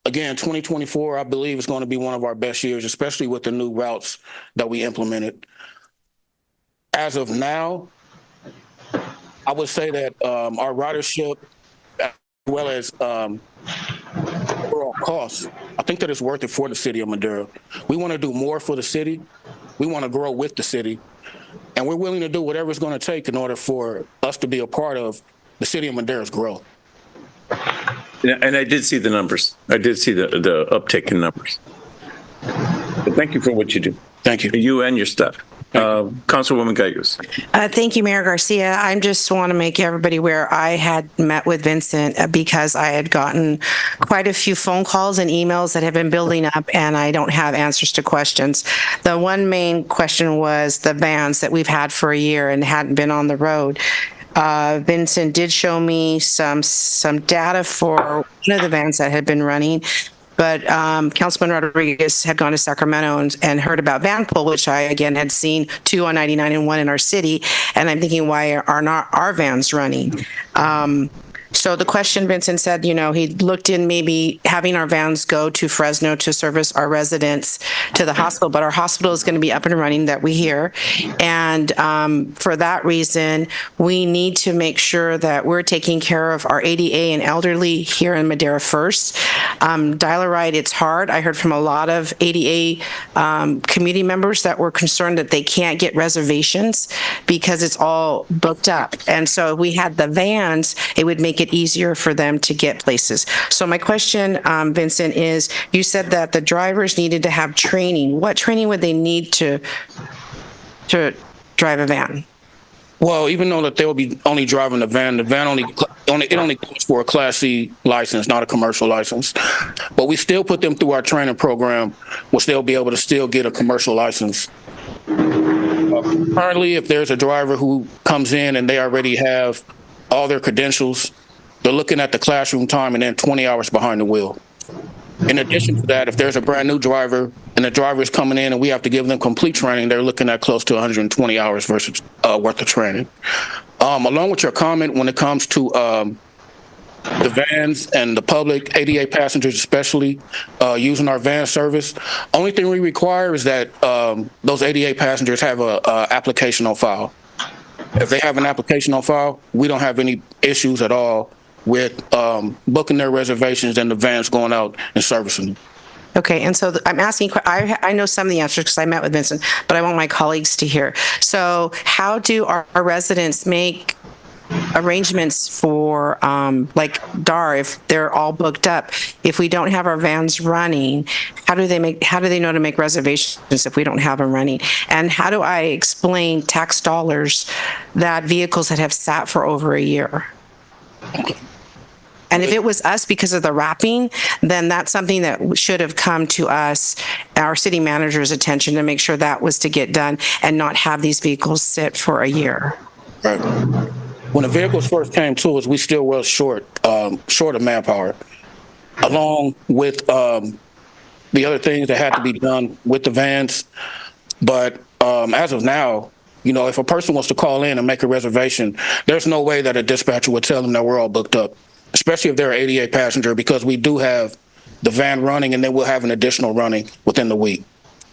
again, 2024, I believe, is going to be one of our best years, especially with the new routes that we implemented. As of now, I would say that our ridership, as well as overall costs, I think that it's worth it for the city of Madera. We want to do more for the city. We want to grow with the city. And we're willing to do whatever it's going to take in order for us to be a part of the city of Madera's growth. Yeah, and I did see the numbers. I did see the uptick in numbers. But thank you for what you do. Thank you. You and your staff. Councilwoman Gallegos. Thank you, Mayor Garcia. I just want to make everybody aware I had met with Vincent because I had gotten quite a few phone calls and emails that have been building up, and I don't have answers to questions. The one main question was the vans that we've had for a year and hadn't been on the road. Vincent did show me some data for one of the vans that had been running. But Councilman Rodriguez had gone to Sacramento and heard about van pool, which I, again, had seen 2 on 99 and 1 in our city. And I'm thinking, why are not our vans running? So the question, Vincent said, he looked in maybe having our vans go to Fresno to service our residents to the hospital, but our hospital is going to be up and running, that we hear. And for that reason, we need to make sure that we're taking care of our ADA and elderly here in Madera first. Dial-a-ride, it's hard. I heard from a lot of ADA community members that were concerned that they can't get reservations because it's all booked up. And so if we had the vans, it would make it easier for them to get places. So my question, Vincent, is you said that the drivers needed to have training. What training would they need to drive a van? Well, even though that they will be only driving the van only goes for a Class C license, not a commercial license. But we still put them through our training program, which they'll be able to still get a commercial license. Currently, if there's a driver who comes in and they already have all their credentials, they're looking at the classroom time and then 20 hours behind the wheel. In addition to that, if there's a brand new driver and the driver is coming in and we have to give them complete training, they're looking at close to 120 hours worth of training. Along with your comment, when it comes to the vans and the public, ADA passengers especially, using our van service, only thing we require is that those ADA passengers have a application on file. If they have an application on file, we don't have any issues at all with booking their reservations and the vans going out and servicing them. Okay, and so I'm asking, I know some of the answers because I met with Vincent, but I want my colleagues to hear. So how do our residents make arrangements for like DAR if they're all booked up? If we don't have our vans running, how do they know to make reservations if we don't have them running? And how do I explain tax dollars that vehicles that have sat for over a year? And if it was us because of the wrapping, then that's something that should have come to us, our city manager's attention, to make sure that was to get done and not have these vehicles sit for a year. Right. When the vehicles first came to us, we still were short of manpower, along with the other things that had to be done with the vans. But as of now, if a person wants to call in and make a reservation, there's no way that a dispatcher would tell them that we're all booked up, especially if they're an ADA passenger, because we do have the van running and then we'll have an additional running within the week.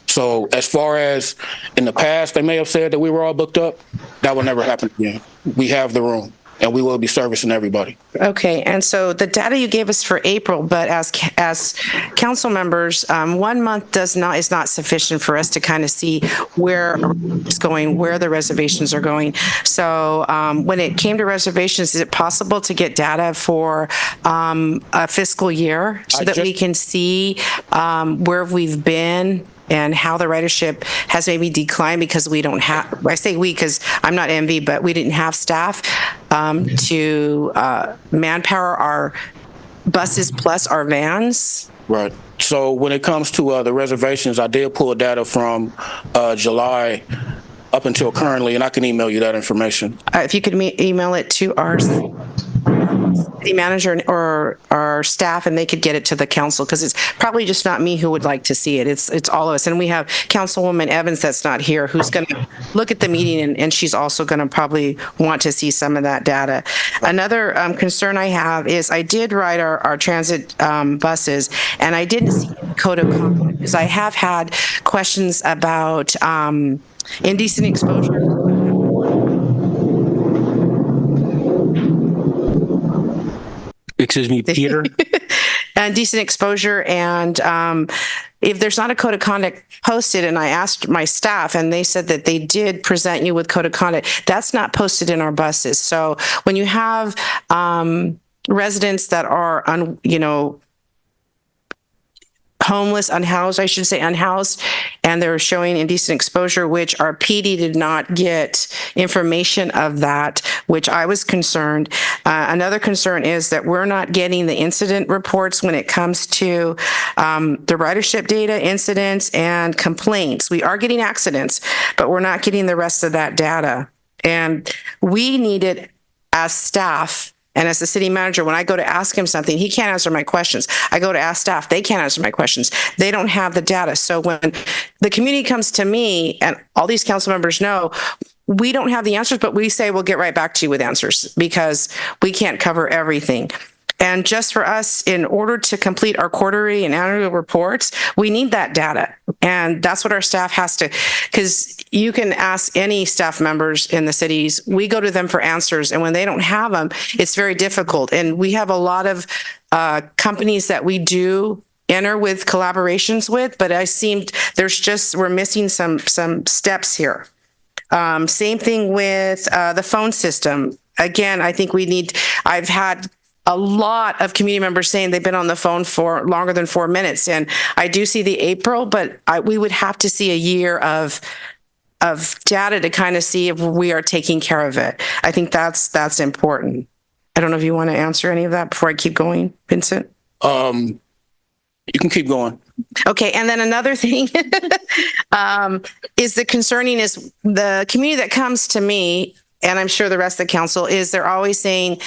So as far as in the past, they may have said that we were all booked up. That will never happen again. We have the room and we will be servicing everybody. Okay, and so the data you gave us for April, but as council members, 1 month is not sufficient for us to kind of see where it's going, where the reservations are going. So when it came to reservations, is it possible to get data for a fiscal year so that we can see where we've been and how the ridership has maybe declined because we don't have, I say we because I'm not MV, but we didn't have staff to manpower our buses plus our vans? Right. So when it comes to the reservations, I did pull data from July up until currently, and I can email you that information. If you could email it to our city manager or our staff, and they could get it to the council, because it's probably just not me who would like to see it. It's all of us. And we have Councilwoman Evans that's not here, who's going to look at the meeting, and she's also going to probably want to see some of that data. Another concern I have is I did ride our transit buses, and I didn't see code of conduct, because I have had questions about indecent exposure. Excuse me, Peter. And decent exposure. And if there's not a code of conduct posted, and I asked my staff, and they said that they did present you with code of conduct, that's not posted in our buses. So when you have residents that are, homeless, unhoused, I should say unhoused, and they're showing indecent exposure, which our PD did not get information of that, which I was concerned. Another concern is that we're not getting the incident reports when it comes to the ridership data, incidents, and complaints. We are getting accidents, but we're not getting the rest of that data. And we need it as staff. And as the city manager, when I go to ask him something, he can't answer my questions. I go to ask staff, they can't answer my questions. They don't have the data. So when the community comes to me, and all these council members know, we don't have the answers, but we say we'll get right back to you with answers, because we can't cover everything. And just for us, in order to complete our quarterly and annual reports, we need that data. And that's what our staff has to, because you can ask any staff members in the cities, we go to them for answers. And when they don't have them, it's very difficult. And we have a lot of companies that we do enter with collaborations with, but we're missing some steps here. Same thing with the phone system. Again, I think I've had a lot of community members saying they've been on the phone for longer than 4 minutes. And I do see the April, but we would have to see a year of data to kind of see if we are taking care of it. I think that's important. I don't know if you want to answer any of that before I keep going, Vincent. You can keep going. Okay, and then another thing is the community that comes to me, and I'm sure the rest of the council, is they're always saying,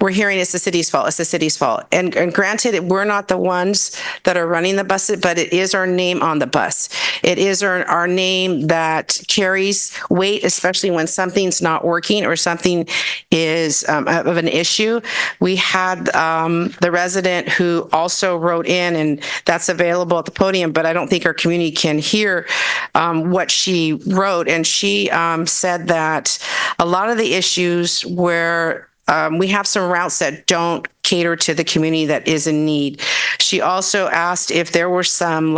we're hearing it's the city's fault. It's the city's fault. And granted, we're not the ones that are running the buses, but it is our name on the bus. It is our name that carries weight, especially when something's not working or something is of an issue. We had the resident who also wrote in, and that's available at the podium, but I don't think our community can hear what she wrote. And she said that a lot of the issues where we have some routes that don't cater to the community that is in need. She also asked if there were some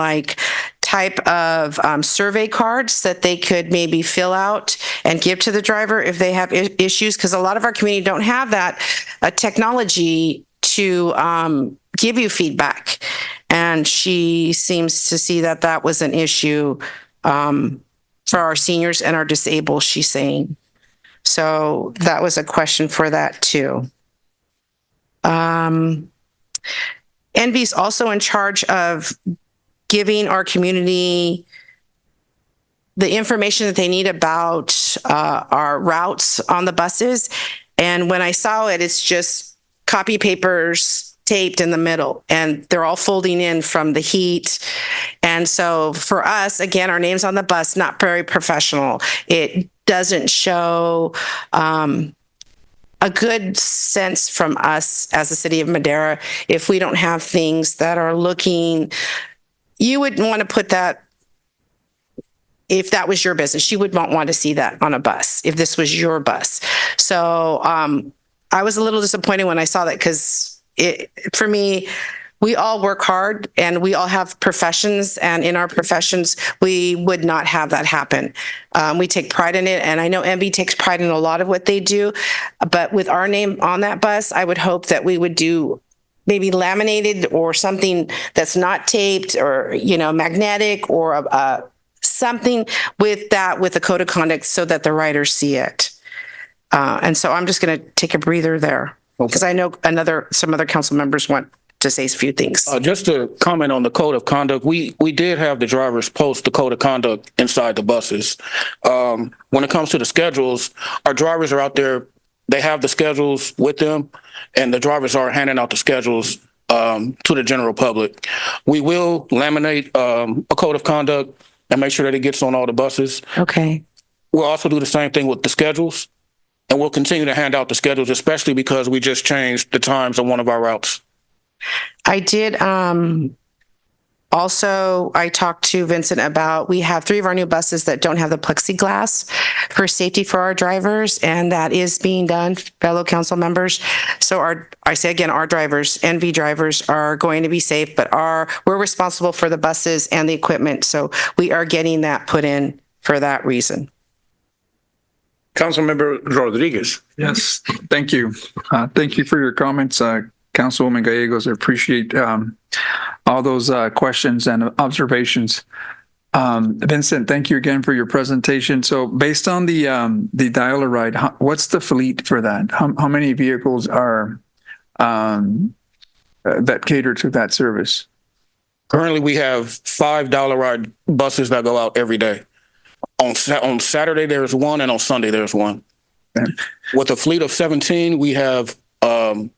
type of survey cards that they could maybe fill out and give to the driver if they have issues, because a lot of our community don't have that technology to give you feedback. And she seems to see that was an issue for our seniors and our disabled, she's saying. So that was a question for that too. NB's also in charge of giving our community the information that they need about our routes on the buses. And when I saw it, it's just copy papers taped in the middle, and they're all folding in from the heat. And so for us, again, our name's on the bus, not very professional. It doesn't show a good sense from us as the city of Madera if we don't have things that are looking. You would want to put that, if that was your business, you would not want to see that on a bus if this was your bus. So I was a little disappointed when I saw that, because for me, we all work hard and we all have professions, and in our professions, we would not have that happen. We take pride in it, and I know MB takes pride in a lot of what they do, but with our name on that bus, I would hope that we would do maybe laminated or something that's not taped, or, magnetic, or something with the code of conduct so that the riders see it. And so I'm just going to take a breather there, because I know some other council members want to say a few things. Just to comment on the code of conduct, we did have the drivers post the code of conduct inside the buses. When it comes to the schedules, our drivers are out there they have the schedules with them, and the drivers are handing out the schedules to the general public. We will laminate a code of conduct and make sure that it gets on all the buses. Okay. We'll also do the same thing with the schedules, and we'll continue to hand out the schedules, especially because we just changed the times on one of our routes. I did also, I talked to Vincent about, we have 3 of our new buses that don't have the plexiglass for safety for our drivers, and that is being done, fellow council members. So I say again, our drivers, NV drivers, are going to be safe, but we're responsible for the buses and the equipment. So we are getting that put in for that reason. Councilmember Rodriguez. Yes, thank you. Thank you for your comments, Councilwoman Gallegos. I appreciate all those questions and observations. Vincent, thank you again for your presentation. So based on the dial-a-ride, what's the fleet for that? How many vehicles are that cater to that service? Currently, we have 5 dial-a-ride buses that go out every day. On Saturday, there's 1, and on Sunday, there's 1. Okay. With a fleet of 17, we have 11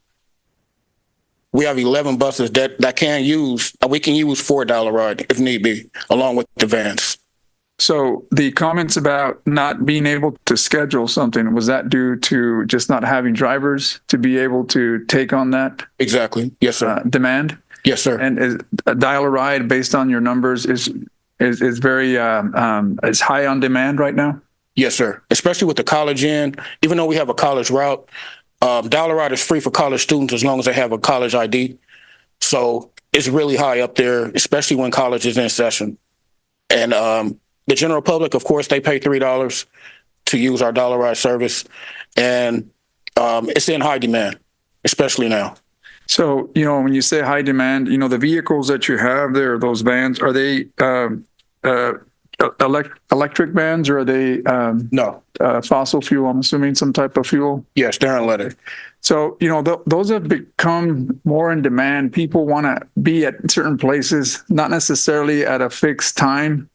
buses that we can use 4 dial-a-ride if need be, along with the vans. So the comments about not being able to schedule something, was that due to just not having drivers to be able to take on that? Exactly. Yes, sir. Demand? Yes, sir. And is a dial-a-ride, based on your numbers, is very is high on demand right now? Yes, sir. Especially with the college end, even though we have a college route, dial-a-ride is free for college students as long as they have a college ID. So it's really high up there, especially when college is in session. And the general public, of course, they pay $3 to use our dial-a-ride service, and it's in high demand, especially now. So, when you say high demand, the vehicles that you have there, those vans, are they electric vans, or are they no fossil fuel? I'm assuming some type of fuel. Yes, they're unleaded. So those have become more in demand. People want to be at certain places, not necessarily at a fixed time.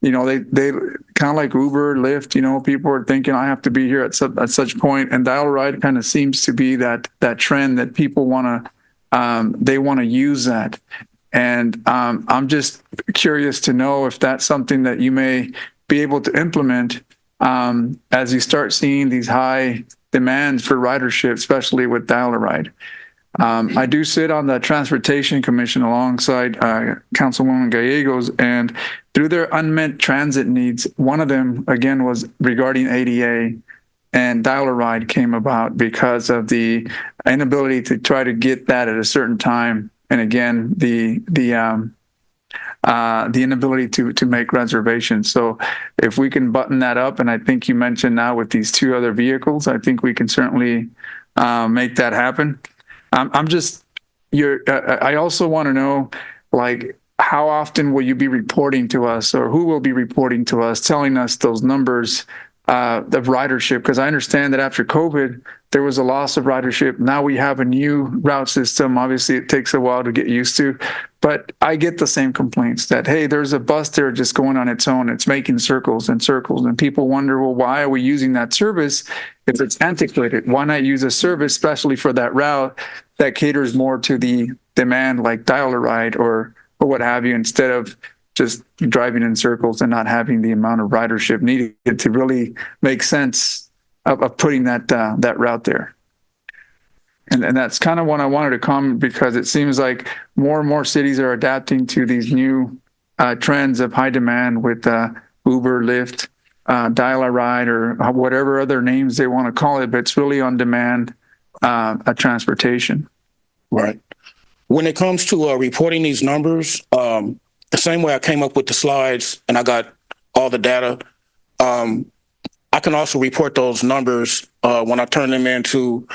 They kind of like Uber, Lyft. People are thinking, I have to be here at such point, and dial-a-ride kind of seems to be that trend that people want to use that. And I'm just curious to know if that's something that you may be able to implement as you start seeing these high demands for ridership, especially with dial-a-ride. I do sit on the Transportation Commission alongside Councilwoman Gallegos, and through their unmet transit needs, one of them, again, was regarding ADA, and dial-a-ride came about because of the inability to try to get that at a certain time. And again, the inability to make reservations. So if we can button that up, and I think you mentioned now with these 2 other vehicles, I think we can certainly make that happen. I also want to know, how often will you be reporting to us, or who will be reporting to us, telling us those numbers of ridership? Because I understand that after COVID, there was a loss of ridership. Now we have a new route system. Obviously, it takes a while to get used to, but I get the same complaints that, hey, there's a bus there just going on its own. It's making circles and circles. And people wonder, well, why are we using that service if it's antiquated? Why not use a service, especially for that route, that caters more to the demand, like dial-a-ride or what have you, instead of just driving in circles and not having the amount of ridership needed to really make sense of putting that route there. And that's kind of what I wanted to comment, because it seems like more and more cities are adapting to these new trends of high demand with Uber, Lyft, dial-a-ride, or whatever other names they want to call it, but it's really on demand transportation. Right. When it comes to reporting these numbers, the same way I came up with the slides and I got all the data, I can also report those numbers when I turn them into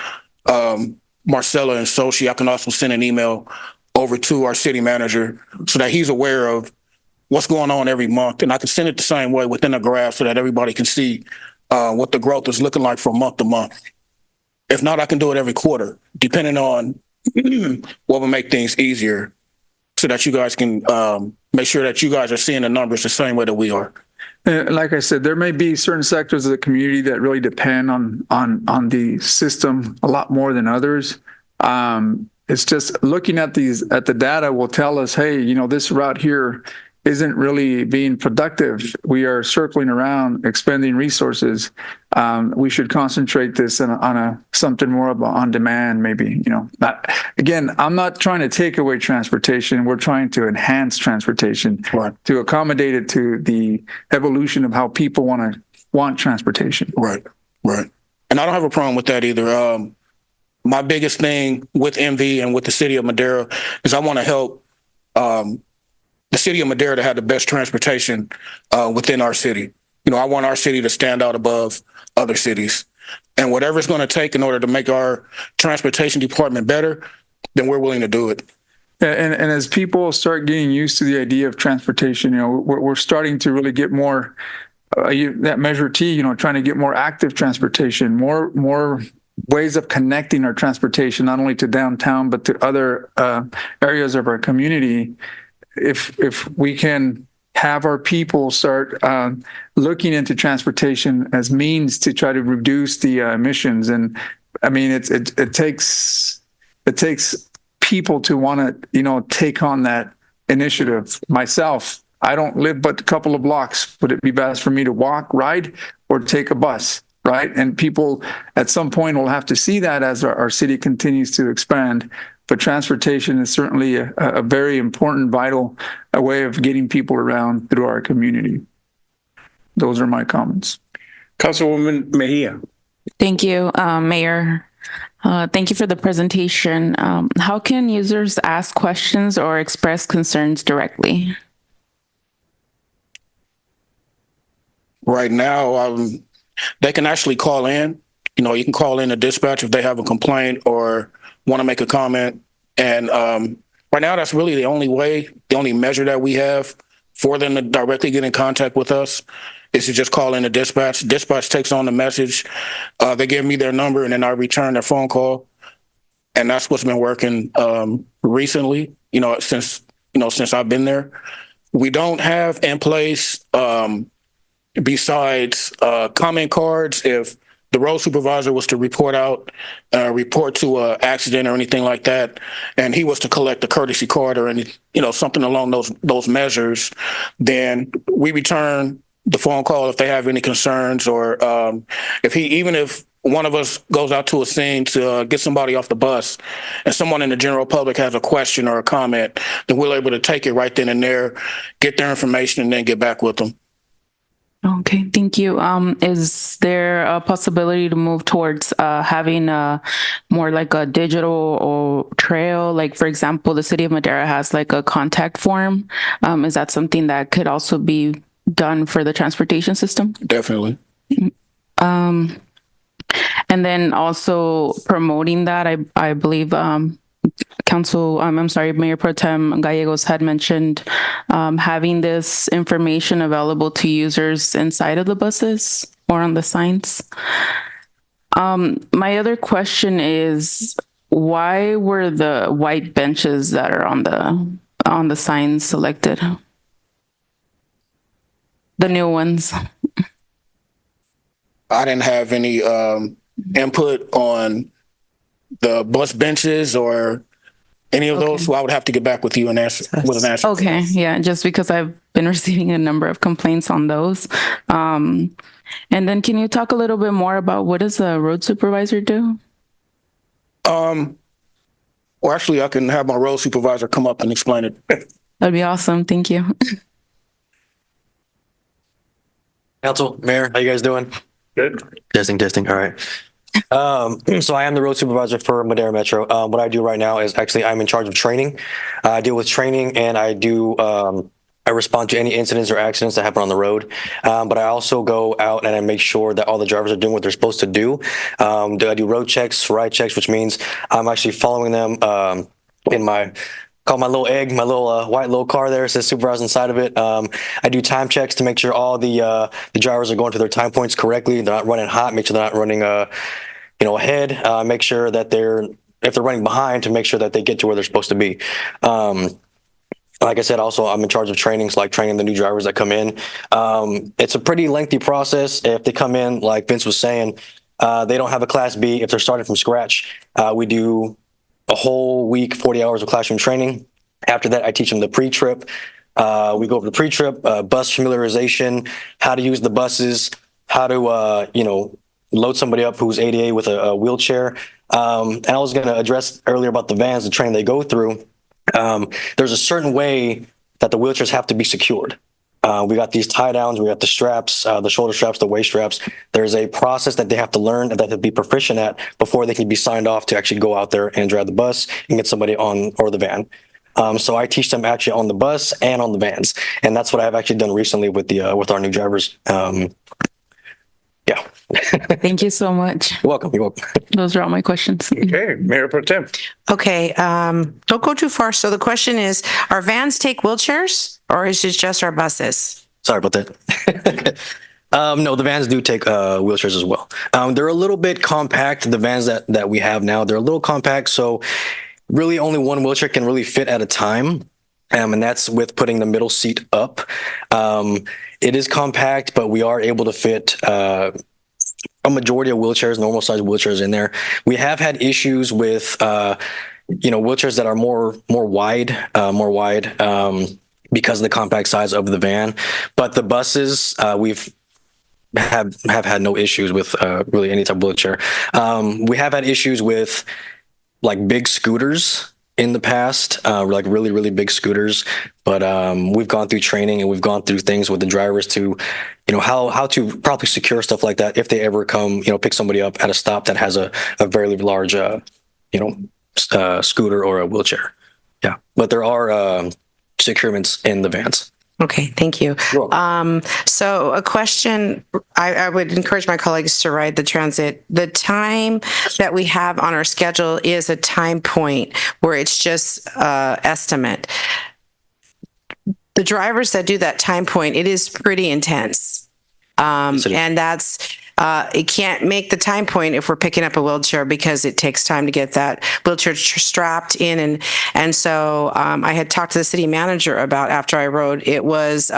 Marcella and Sochi. I can also send an email over to our city manager so that he's aware of what's going on every month. And I can send it the same way within a graph so that everybody can see what the growth is looking like from month to month. If not, I can do it every quarter, depending on what will make things easier, so that you guys can make sure that you guys are seeing the numbers the same way that we are. Like I said, there may be certain sectors of the community that really depend on the system a lot more than others. It's just looking at the data will tell us, hey, you know, this route here isn't really being productive. We are circling around, expending resources. We should concentrate this on something more of a on demand, maybe. You know, again, I'm not trying to take away transportation. We're trying to enhance transportation to accommodate it to the evolution of how people want transportation. Right. And I don't have a problem with that either. My biggest thing with MV and with the city of Madera is I want to help the city of Madera to have the best transportation within our city. You know, I want our city to stand out above other cities. And whatever it's going to take in order to make our transportation department better, then we're willing to do it. And as people start getting used to the idea of transportation, you know, we're starting to really get more that Measure T, you know, trying to get more active transportation, more ways of connecting our transportation, not only to downtown, but to other areas of our community. If we can have our people start looking into transportation as means to try to reduce the emissions, and I mean, it takes people to want to, you know, take on that initiative. Myself, I don't live but a couple of blocks. Would it be best for me to walk, ride, or take a bus? Right. And people at some point will have to see that as our city continues to expand. But transportation is certainly a very important, vital way of getting people around through our community. Those are my comments. Councilwoman Mejia. Thank you, Mayor. Thank you for the presentation. How can users ask questions or express concerns directly? Right now, they can actually call in. You know, you can call in a dispatch if they have a complaint or want to make a comment. And right now, that's really the only measure that we have for them to directly get in contact with us is to just call in a dispatch. Dispatch takes on the message. They give me their number and then I return their phone call. And that's what's been working recently, since I've been there. We don't have in place, besides comment cards, if the road supervisor was to report to an accident or anything like that, and he was to collect a courtesy card or something along those measures, then we return the phone call if they have any concerns, or even if one of us goes out to a scene to get somebody off the bus and someone in the general public has a question or a comment, then we're able to take it right then and there, get their information, and then get back with them. Okay, thank you. Is there a possibility to move towards having more like a digital or trail? Like, for example, the city of Madera has like a contact form. Is that something that could also be done for the transportation system? Definitely. And then also promoting that, I believe Mayor Pro Tem Gallegos had mentioned having this information available to users inside of the buses or on the signs. My other question is, why were the white benches that are on the signs selected? The new ones. I didn't have any input on the bus benches or any of those, so I would have to get back with you and answer with an answer. Okay, yeah, just because I've been receiving a number of complaints on those. And then can you talk a little bit more about what does the road supervisor do? Well, actually, I can have my road supervisor come up and explain it. That'd be awesome. Thank you. Council, Mayor, how you guys doing? Good. Testing. All right. So I am the road supervisor for Madera Metro. What I do right now is actually I'm in charge of training. I deal with training, and I respond to any incidents or accidents that happen on the road. But I also go out and I make sure that all the drivers are doing what they're supposed to do. I do road checks, ride checks, which means I'm actually following them in my little egg, my little white little car there. It says supervisor inside of it. I do time checks to make sure all the drivers are going to their time points correctly. They're not running hot. Make sure they're not running ahead. Make sure that if they're running behind, to make sure that they get to where they're supposed to be. Like I said, also I'm in charge of trainings, like training the new drivers that come in. It's a pretty lengthy process. If they come in, like Vince was saying, they don't have a Class B. If they're starting from scratch, we do a whole week, 40 hours of classroom training. After that, I teach them the pre-trip. We go over the pre-trip, bus familiarization, how to use the buses, how to, load somebody up who's ADA with a wheelchair. And I was going to address earlier about the vans, the training they go through. There's a certain way that the wheelchairs have to be secured. We got these tie downs, we got the straps, the shoulder straps, the waist straps. There's a process that they have to learn and that they'll be proficient at before they can be signed off to actually go out there and drive the bus and get somebody on or the van. So I teach them actually on the bus and on the vans, and that's what I've actually done recently with the with our new drivers. Yeah. Thank you so much. You're welcome. You're welcome. Those are all my questions. Okay, Mayor Pro Tem. Okay, don't go too far. So the question is, our vans take wheelchairs or is it just our buses? Sorry about that. No, the vans do take wheelchairs as well. They're a little bit compact. The vans that we have now, they're a little compact. So really only one wheelchair can really fit at a time. And that's with putting the middle seat up. It is compact, but we are able to fit a majority of wheelchairs, normal size wheelchairs in there. We have had issues with, wheelchairs that are more wide, because of the compact size of the van. But the buses, we've have had no issues with really any type of wheelchair. We have had issues with like big scooters in the past, like really, really big scooters. But we've gone through training and we've gone through things with the drivers to, how to properly secure stuff like that if they ever come, pick somebody up at a stop that has a very large, scooter or a wheelchair. Yeah, but there are securements in the vans. Okay, thank you. So a question, I would encourage my colleagues to ride the transit. The time that we have on our schedule is a time point where it's just estimate. The drivers that do that time point, it is pretty intense. And that's, it can't make the time point if we're picking up a wheelchair because it takes time to get that wheelchair strapped in. And so I had talked to the city manager about after I rode, it was,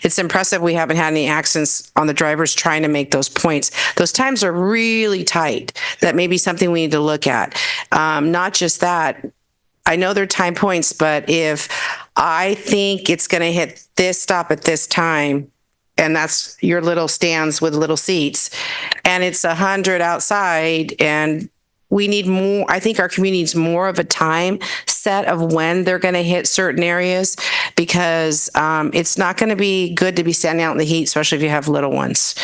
it's impressive we haven't had any accidents on the drivers trying to make those points. Those times are really tight. That may be something we need to look at. Not just that, I know they're time points, but if I think it's going to hit this stop at this time, and that's your little stands with little seats, and it's 100 outside, and we need more. I think our community needs more of a time set of when they're going to hit certain areas, because it's not going to be good to be standing out in the heat, especially if you have little ones.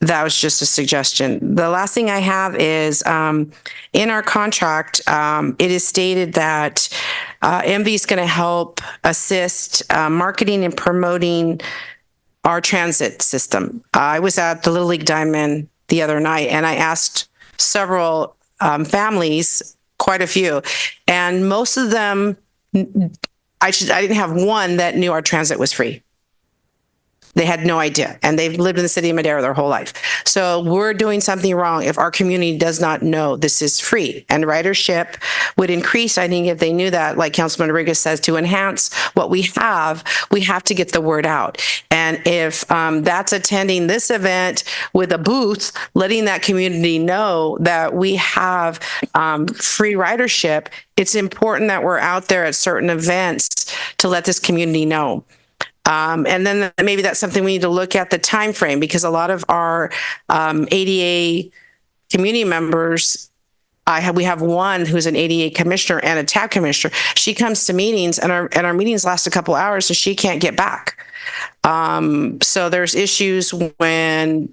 That was just a suggestion. The last thing I have is in our contract, it is stated that MV is going to help assist marketing and promoting our transit system. I was at the Little League Diamond the other night, and I asked several families, quite a few, and most of them, I didn't have one that knew our transit was free. They had no idea, and they've lived in the city of Madera their whole life. So we're doing something wrong if our community does not know this is free. And ridership would increase, I think, if they knew that, like Councilman Rodriguez says, to enhance what we have to get the word out. And if that's attending this event with a booth, letting that community know that we have free ridership, it's important that we're out there at certain events to let this community know. And then maybe that's something we need to look at the time frame, because a lot of our ADA community members, we have one who's an ADA commissioner and a TAB commissioner. She comes to meetings, and our meetings last a couple hours, and she can't get back. So there's issues when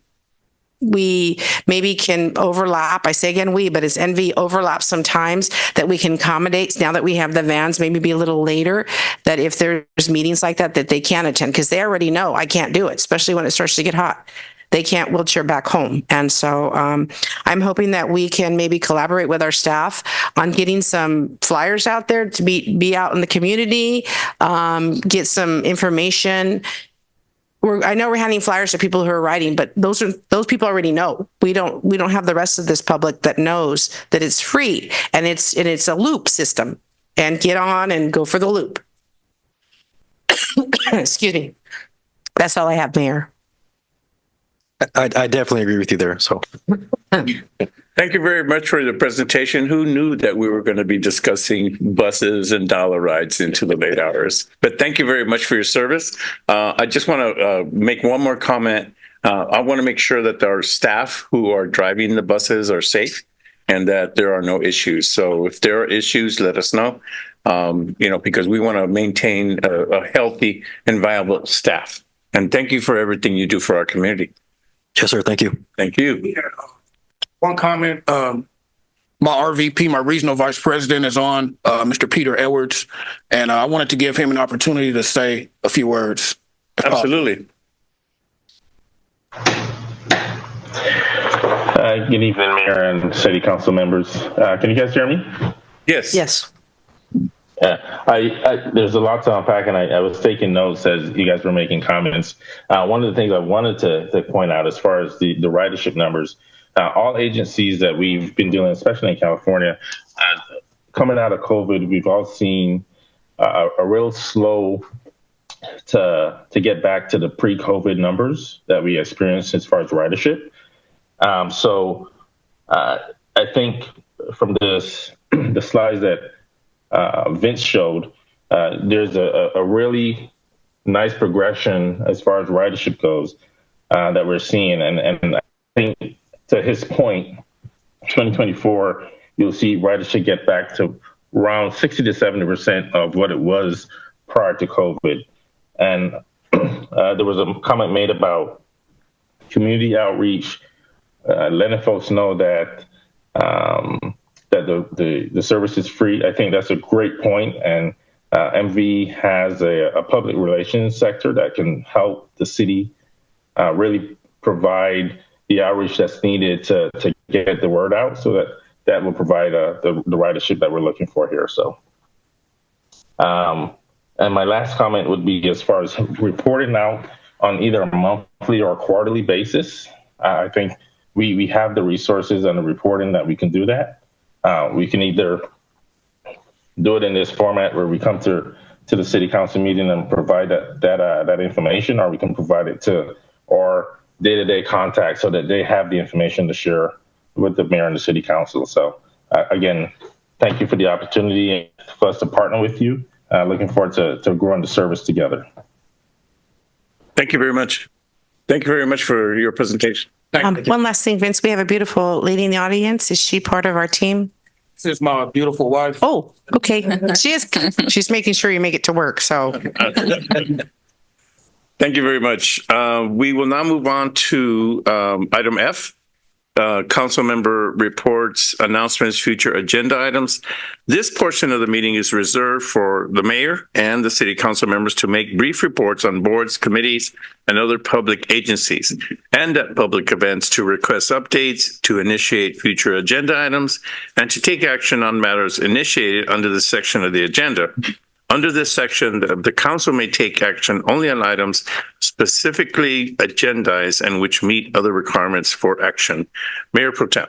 we maybe can overlap. I say again, but it's NV overlap sometimes, that we can accommodate now that we have the vans, maybe be a little later, that if there's meetings like that they can attend, because they already know I can't do it, especially when it starts to get hot. They can't wheelchair back home. And so I'm hoping that we can maybe collaborate with our staff on getting some flyers out there to be out in the community, get some information. I know we're handing flyers to people who are riding, but those people already know. We don't have the rest of this public that knows that it's free and it's a loop system, and get on and go for the loop. Excuse me. That's all I have, Mayor. I definitely agree with you there. So Thank you very much for the presentation. Who knew that we were going to be discussing buses and dollar rides into the late hours? But thank you very much for your service. I just want to make one more comment. I want to make sure that our staff who are driving the buses are safe and that there are no issues. So if there are issues, let us know, because we want to maintain a healthy and viable staff. And thank you for everything you do for our community. yes, sir. Thank you. Thank you. One comment, my RVP, my regional vice president is on, Mr. Peter Edwards, and I wanted to give him an opportunity to say a few words. Absolutely. Good evening, Mayor and City Council members. Can you guys hear me? Yes. Yes. There's a lot to unpack, and I was taking notes as you guys were making comments. One of the things I wanted to point out as far as the ridership numbers, all agencies that we've been dealing, especially in California, coming out of COVID, we've all seen a real slow to get back to the pre-COVID numbers that we experienced as far as ridership. So I think from the slides that Vince showed, there's a really nice progression as far as ridership goes that we're seeing. And I think to his point, 2024, you'll see ridership get back to around 60 to 70% of what it was prior to COVID. And there was a comment made about community outreach, letting folks know that that the service is free. I think that's a great point. And MV has a public relations sector that can help the city really provide the outreach that's needed to get the word out, so that will provide the ridership that we're looking for here. So, and my last comment would be as far as reporting out on either a monthly or quarterly basis. I think we have the resources and the reporting that we can do that. We can either do it in this format where we come to the city council meeting and provide that information, or we can provide it to our day-to-day contacts so that they have the information to share with the mayor and the city council. So again, thank you for the opportunity for us to partner with you. Looking forward to growing the service together. Thank you very much. Thank you very much for your presentation. One last thing, Vince, we have a beautiful lady in the audience. Is she part of our team? This is my beautiful wife. Oh, okay. She is. She's making sure you make it to work. So thank you very much. We will now move on to item F. Council member reports, announcements, future agenda items. This portion of the meeting is reserved for the mayor and the city council members to make brief reports on boards, committees, and other public agencies, and at public events to request updates, to initiate future agenda items, and to take action on matters initiated under this section of the agenda. Under this section, the council may take action only on items specifically agendized and which meet other requirements for action. Mayor Pro Tem.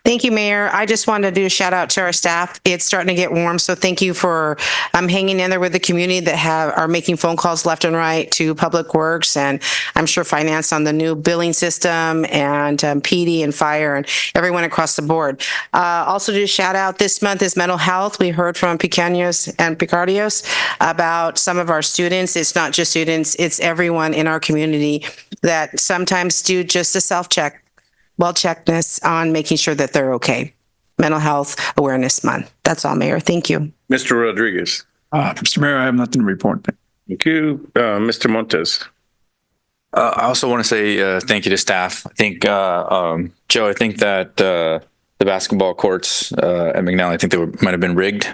thank you, Mayor. I just wanted to do a shout out to our staff. It's starting to get warm, so thank you for hanging in there with the community that are making phone calls left and right to Public Works, and I'm sure Finance on the new billing system, and PD and Fire and everyone across the board. Also, to shout out, this month is mental health. We heard from Pequeños and Picardios about some of our students. It's not just students, it's everyone in our community that sometimes do just a self-check, well-checkedness on making sure that they're okay. Mental Health Awareness Month. That's all, Mayor. Thank you. Mr. Rodriguez. Mr. Mayor, I have nothing to report. Thank you. Mr. Montes. I also want to say thank you to staff. I think, Joe, I think that the basketball courts at McNally, I think they might have been rigged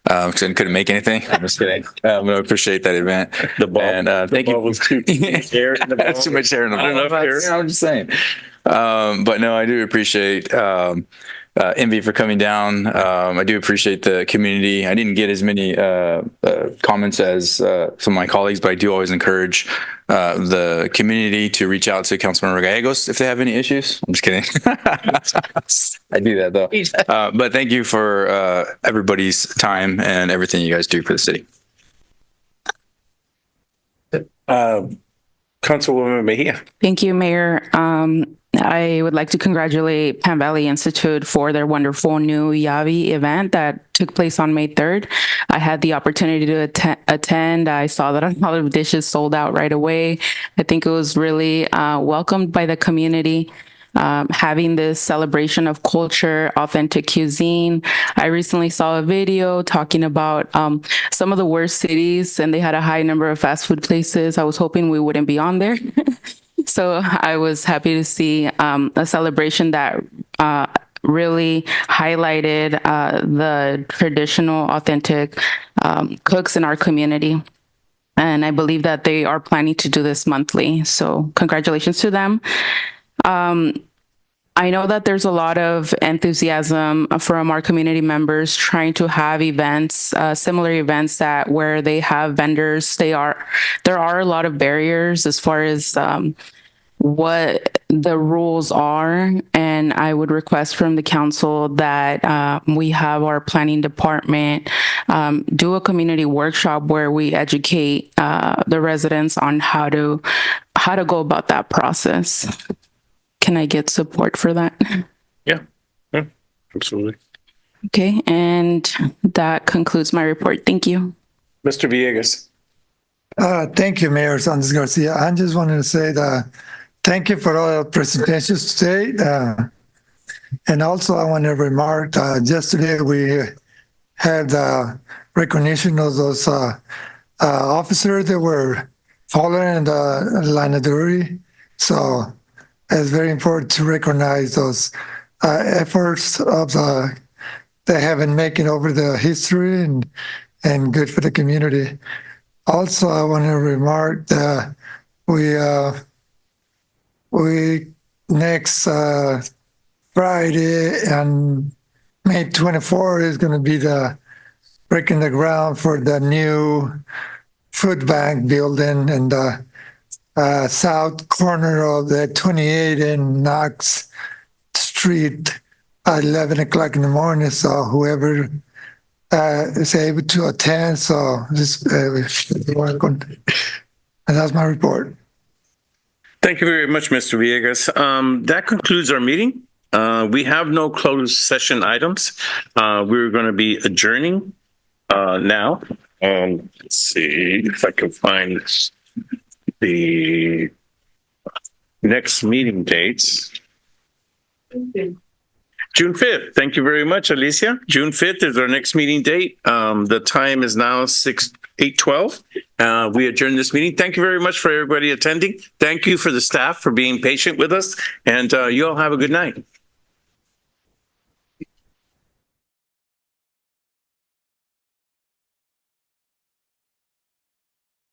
because I couldn't make anything. I'm just kidding. I appreciate that event. The ball, and thank you. Was too air in the ball. Too much air in the ball. I'm just saying. But no, I do appreciate Envy for coming down. I do appreciate the community. I didn't get as many comments as some of my colleagues, but I do always encourage the community to reach out to Councilmember Gallegos if they have any issues. I'm just kidding. I do that though. But thank you for everybody's time and everything you guys do for the city. Councilwoman Mejia. Thank you, Mayor. I would like to congratulate Pan Valley Institute for their wonderful new Yavi event that took place on May 3rd. I had the opportunity to attend. I saw that a lot of dishes sold out right away. I think it was really welcomed by the community. Having this celebration of culture, authentic cuisine. I recently saw a video talking about some of the worst cities, and they had a high number of fast food places. I was hoping we wouldn't be on there. So I was happy to see a celebration that really highlighted the traditional, authentic cooks in our community. And I believe that they are planning to do this monthly. So congratulations to them. I know that there's a lot of enthusiasm from our community members trying to have events, similar events that where they have vendors. There are a lot of barriers as far as what the rules are. And I would request from the council that we have our planning department do a community workshop where we educate the residents on how to go about that process. Can I get support for that? Yeah, absolutely. Okay, and that concludes my report. Thank you. Mr. Villegas. Thank you, Mayor Sanchez Garcia. I just wanted to say that thank you for all the presentations today. And also I want to remark, yesterday we had recognition of those officers that were following the line of duty. So it's very important to recognize those efforts of they have been making over the history and good for the community. Also, I want to remark that we next Friday and May 24 is going to be the breaking the ground for the new food bank building in the south corner of the 28 in Knox Street at 11 o'clock in the morning. So whoever is able to attend, so just welcome. And that's my report. Thank you very much, Mr. Villegas. That concludes our meeting. We have no closed session items. We're going to be adjourning now. Let's see if I can find the next meeting dates. June 5th. Thank you very much, Alicia. June 5th is our next meeting date. The time is now 8:12. We adjourn this meeting. Thank you very much for everybody attending. Thank you for the staff for being patient with us. And you all have a good night.